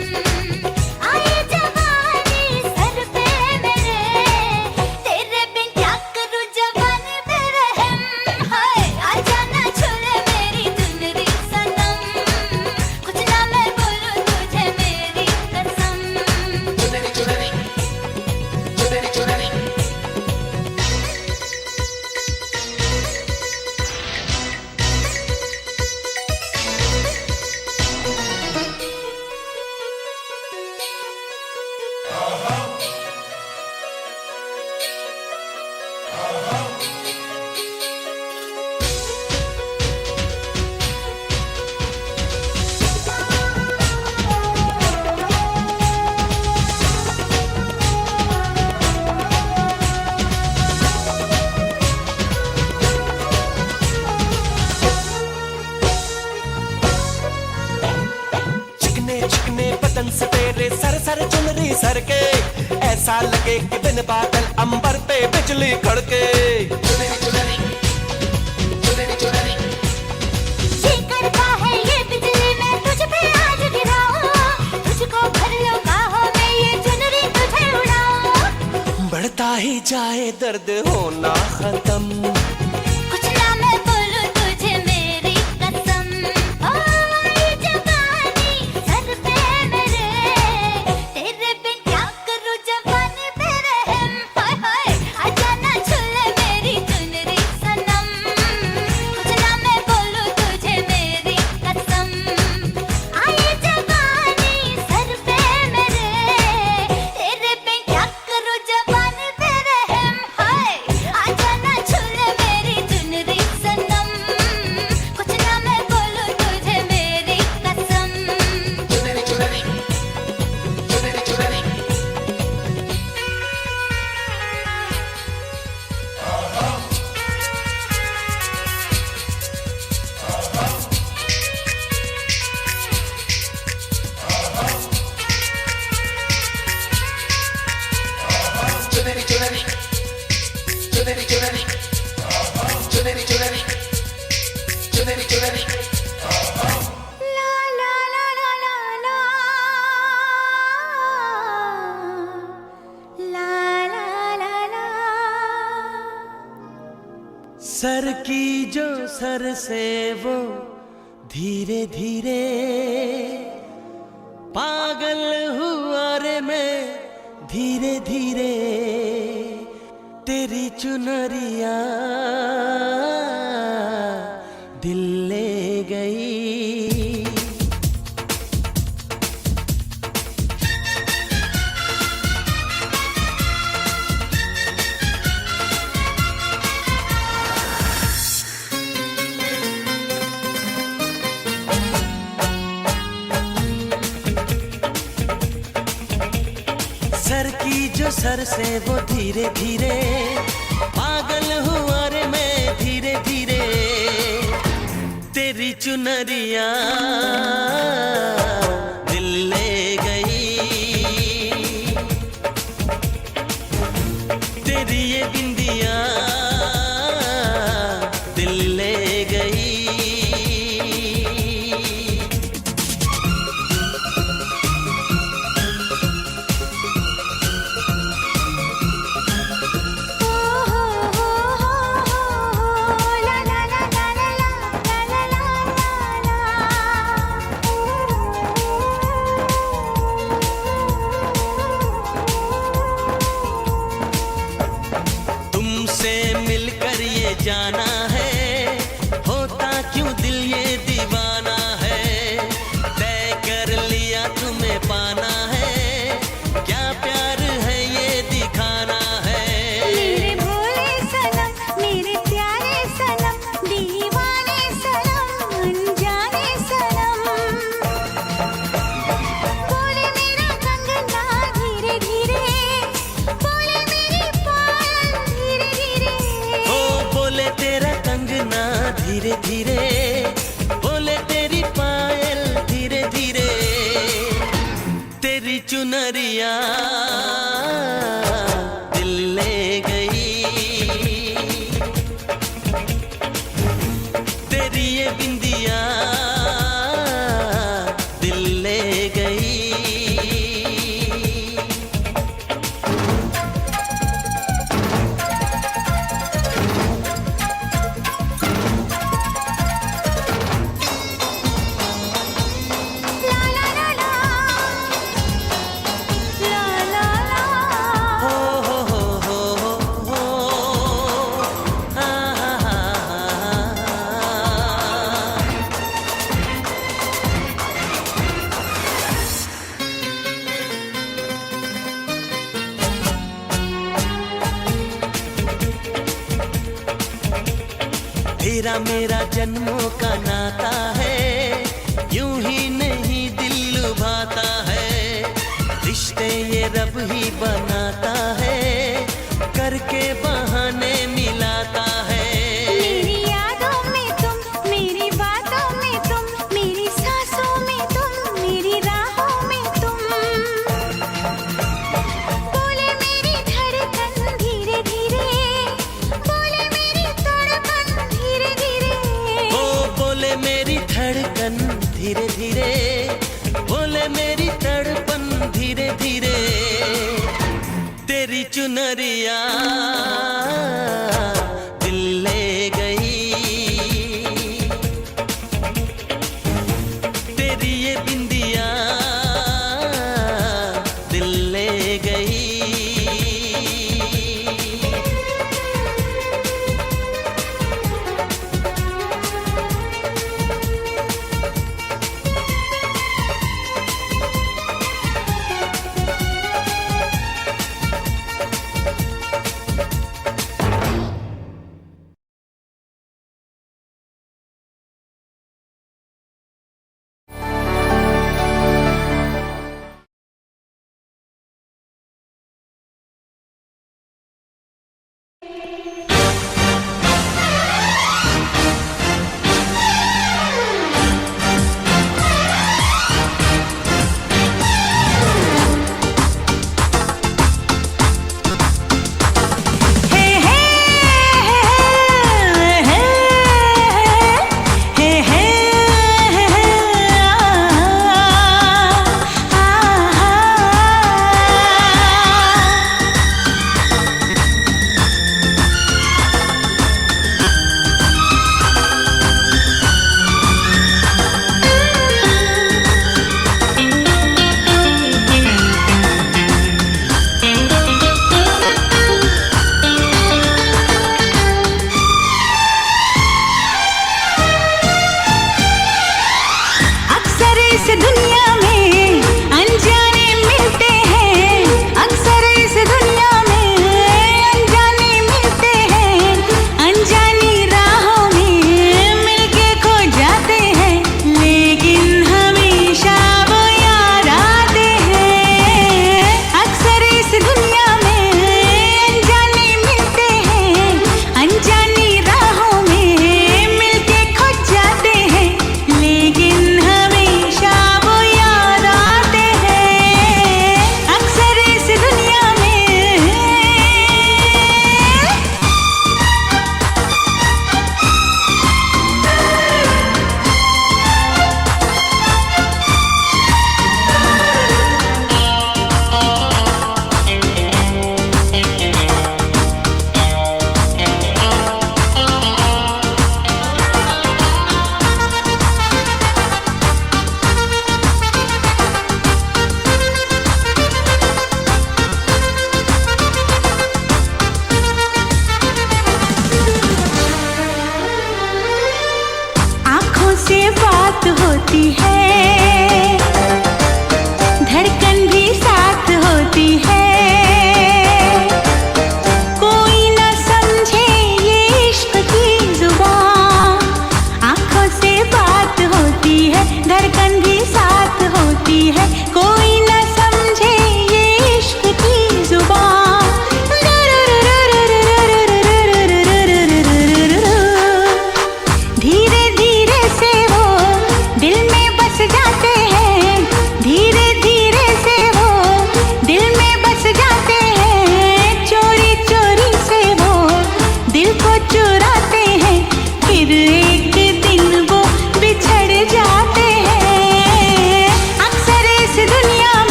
Speaker 2: आए जवानी सर पे मेरे, तेरे बिन क्या करूं जवानी पे रहम। हाय आजा ना छुले मेरी चुनरी सनम, कुछ ना मैं बोलूं तुझे मेरी कसम।
Speaker 10: चिकने चिकने बदन से तेरे सर सर चुनरी सर के, ऐसा लगे कि बिन बादल अंबर पे बिजली कड़के।
Speaker 2: ये करता है ये बिजली मैं तुझ पे आज गिराऊं, तुझको भर लो बाहों में ये चुनरी तुझे उड़ाऊं।
Speaker 10: बढ़ता ही जाए दर्द होना खत्म,
Speaker 2: कुछ ना मैं बोलूं तुझे मेरी कसम, ओ आई जवानी सर पे मेरे, तेरे बिन क्या करूं जवानी पे रहम। हाय हाय आजा ना छुले मेरी चुनरी सनम, कुछ ना मैं बोलूं तुझे मेरी कसम, आई जवानी सर पे मेरे, तेरे बिन क्या करूं जवानी पे रहम। हाय आजा ना छुले मेरी चुनरी सनम, कुछ ना मैं बोलूं तुझे मेरी कसम। ला ला ला ला ला ला, ला ला ला ला।
Speaker 3: सर की जो सर से वो धीरे धीरे पागल हुआ रे मैं धीरे धीरे, तेरी चुनरिया दिल ले गई। सर की जो सर से वो धीरे धीरे पागल हुआ रे मैं धीरे धीरे, तेरी चुनरिया दिल ले गई, तेरी ये बिंदिया दिल ले गई।
Speaker 2: ला ला ला ला ला ला ला ला ला।
Speaker 3: तुमसे मिलकर ये जाना है, होता क्यों दिल ये दीवाना है, तय कर लिया तुम्हें पाना है, क्या प्यार है ये दिखाना है।
Speaker 7: मेरे भोले सनम मेरे प्यारे सनम, दीवाने सनम अनजाने सनम, बोले मेरा
Speaker 3: चुनरिया दिल ले गई, तेरी ये बिंदिया दिल ले गई। तेरा मेरा जन्मों का नाता है, यूं ही नहीं दिल लुभाता है, रिश्ते ये रब ही बनाता है, करके बहाने मिलाता है।
Speaker 7: मेरी यादों में तुम, मेरी बातों में तुम, मेरी सांसों में तुम, मेरी राहों में तुम, बोले मेरी धड़कन धीरे धीरे, बोले मेरी तड़पन धीरे धीरे,
Speaker 3: ओ बोले मेरी धड़कन धीरे धीरे, बोले मेरी तड़पन धीरे धीरे, तेरी चुनरिया दिल ले गई, तेरी ये बिंदिया दिल ले गई।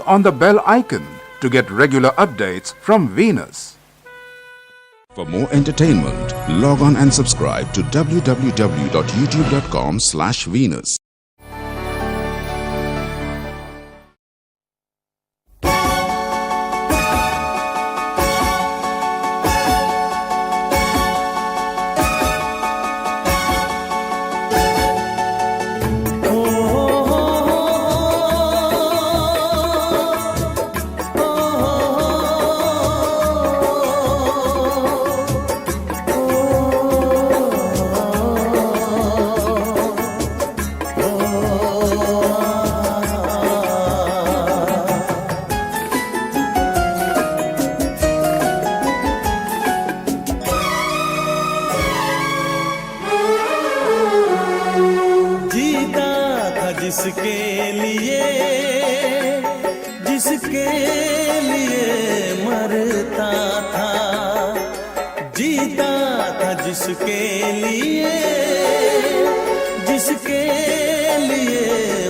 Speaker 6: on the bell icon to get regular updates from Venus. For more entertainment, log on and subscribe to www.youtube.com/Venus.
Speaker 3: जिसके लिए मरता था, जीता था जिसके लिए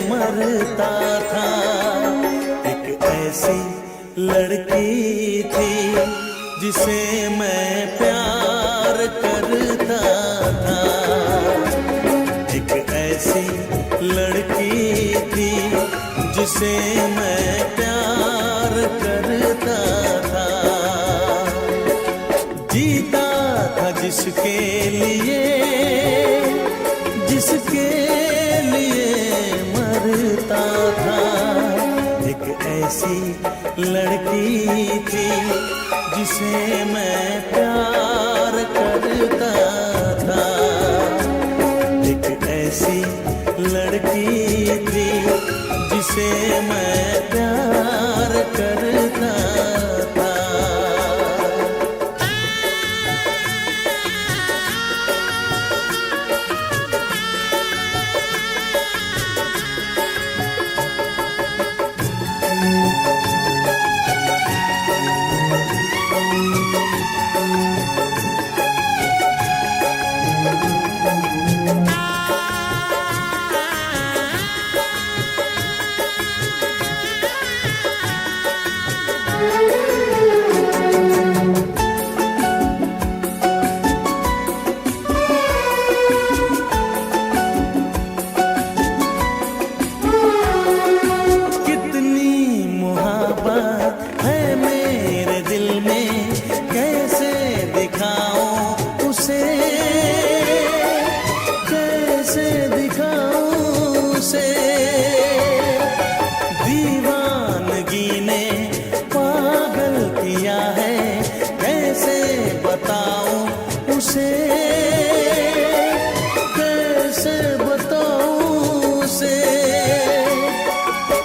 Speaker 3: मरता था। एक ऐसी लड़की थी जिसे मैं प्यार करता था, एक ऐसी लड़की थी जिसे मैं प्यार करता था। जीता था जिसके लिए मरता था। एक ऐसी लड़की थी जिसे मैं प्यार करता था, एक ऐसी लड़की थी जिसे मैं प्यार करता था। दीवानगी ने पागल किया है, कैसे बताऊं उसे, कैसे बताऊं उसे।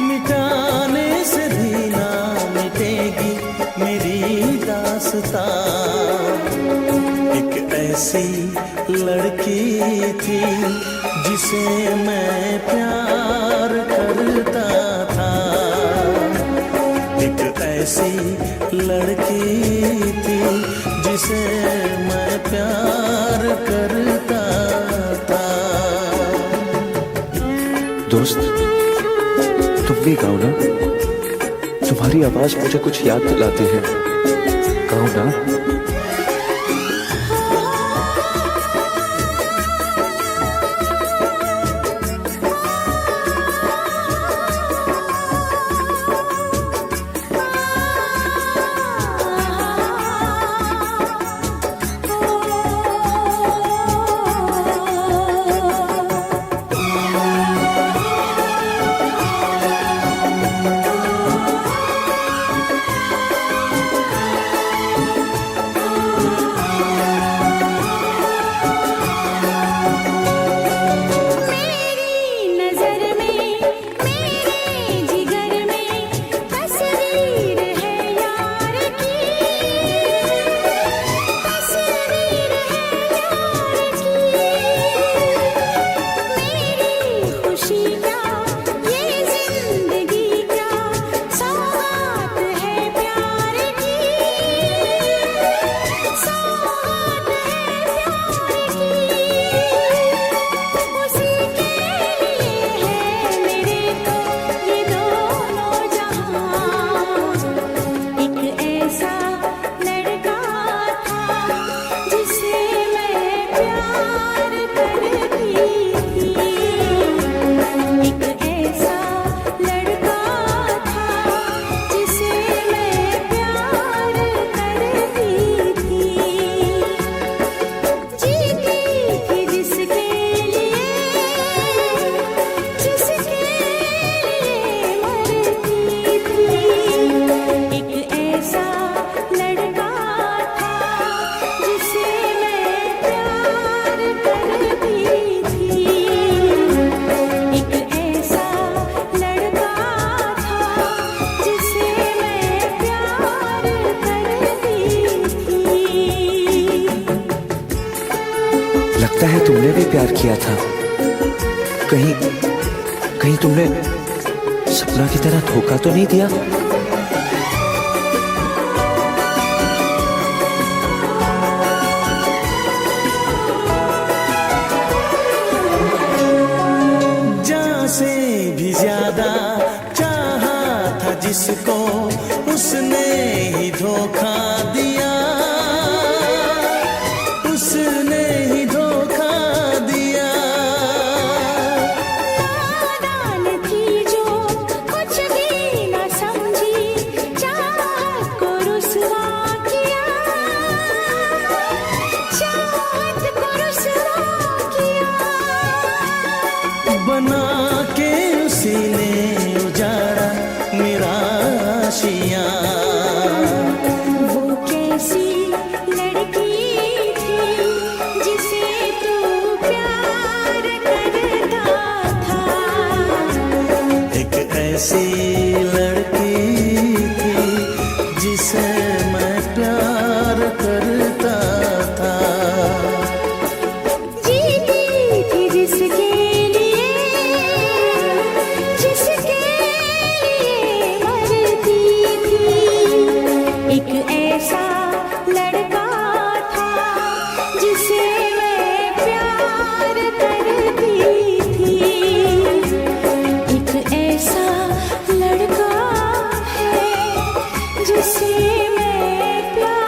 Speaker 3: मिटाने से भी ना मिटेगी मेरी दास्तां। एक ऐसी लड़की थी जिसे मैं प्यार करता था, एक ऐसी लड़की थी जिसे मैं प्यार करता था।
Speaker 5: दोस्त, तुम भी गाओ ना, तुम्हारी आवाज मुझे कुछ याद दिलाती है, गाओ ना। लगता है तुमने भी प्यार किया था। कहीं कहीं तुमने सपना की तरह धोखा तो नहीं दिया?
Speaker 3: जान से भी ज्यादा चाहा था जिसको, उसने ही धोखा दिया, उसने ही धोखा दिया।
Speaker 7: नादान थी जो कुछ भी न समझी, चाहत को रुसवा किया, चाहत को रुसवा किया।
Speaker 3: बना के उसी ने उजाड़ा मेरा आशियाँ।
Speaker 7: वो कैसी लड़की थी जिसे तू प्यार करता था।
Speaker 3: एक ऐसी लड़की थी जिसे मैं प्यार करता था।
Speaker 7: जीती थी जिसके लिए, जिसके लिए मरती थी। एक ऐसा लड़का था जिसे मैं प्यार करती थी। एक ऐसा लड़का है जिसे मैं प्यार।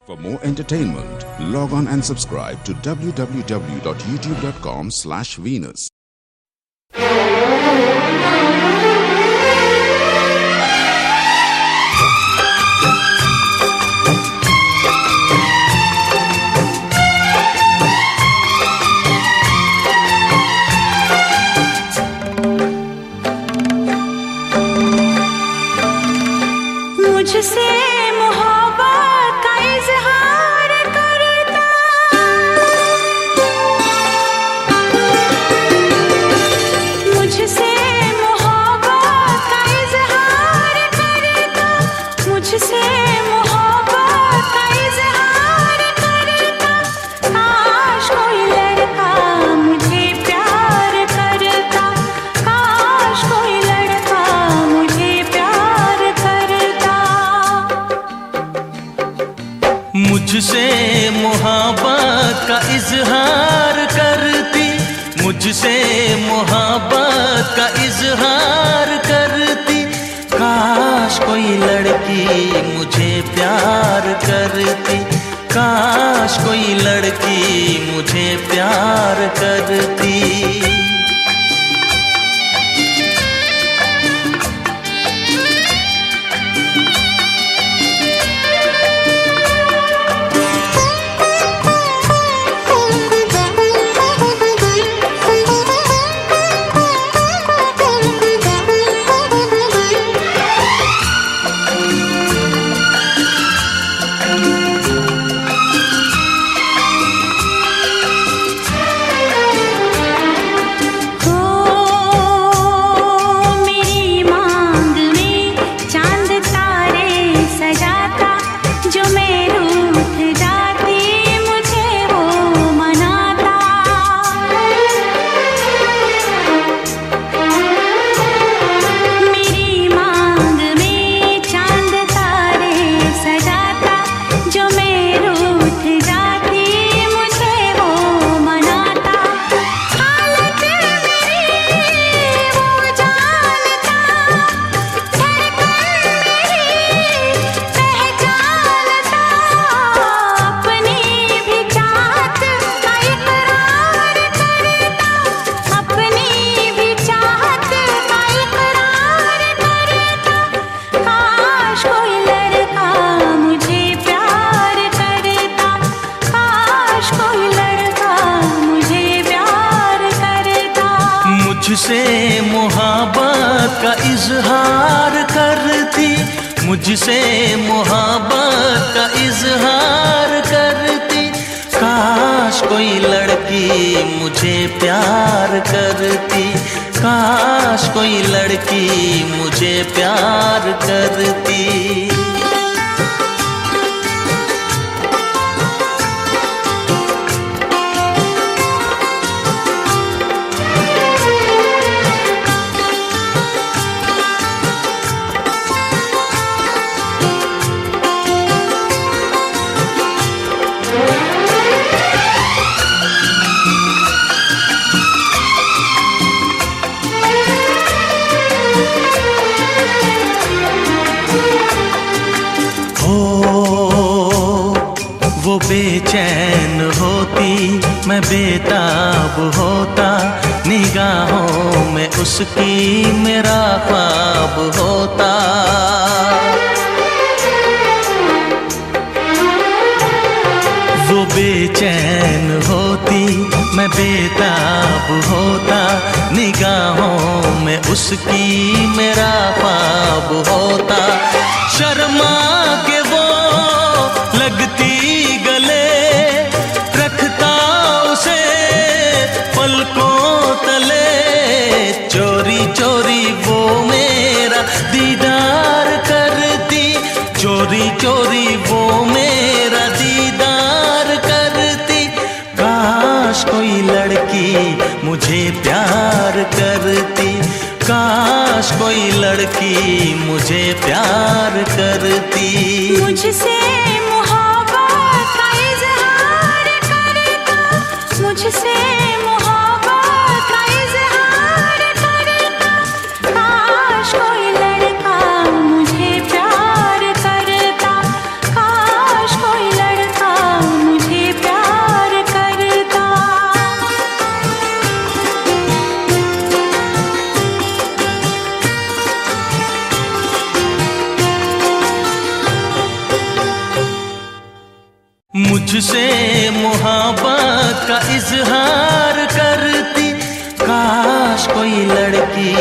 Speaker 6: For more entertainment, log on and subscribe to www.youtube.com/Venus.
Speaker 7: मुझसे मोहब्बत का इजहार करता, मुझसे मोहब्बत का इजहार करता, मुझसे मोहब्बत का इजहार करता। काश कोई लड़का मुझे प्यार करता, काश कोई लड़का मुझे प्यार करता।
Speaker 3: मुझसे मोहब्बत का इजहार करती, मुझसे मोहब्बत का इजहार करती। काश कोई लड़की मुझे प्यार करती, काश कोई लड़की मुझे प्यार करती। मुझसे मोहब्बत का इजहार करती, काश कोई लड़की मुझे प्यार करती, काश कोई लड़की मुझे प्यार करती। वो बेचैन होती, मैं बेताब होता, निगाहों में उसकी मेरा ख्वाब होता। वो बेचैन होती, मैं बेताब होता, निगाहों में उसकी मेरा ख्वाब होता। शर्मा के वो लगती गले, रखता उसे पलकों तले, चोरी चोरी वो मेरा दीदार करती, चोरी चोरी वो मेरा दीदार करती। काश कोई लड़की मुझे प्यार करती, काश कोई लड़की मुझे प्यार करती।
Speaker 7: मुझसे मोहब्बत का इजहार करता, मुझसे मोहब्बत का इजहार करता, काश कोई लड़का मुझे प्यार करता, काश कोई लड़का मुझे प्यार करता।
Speaker 3: मुझसे मोहब्बत का इजहार करती, काश कोई लड़की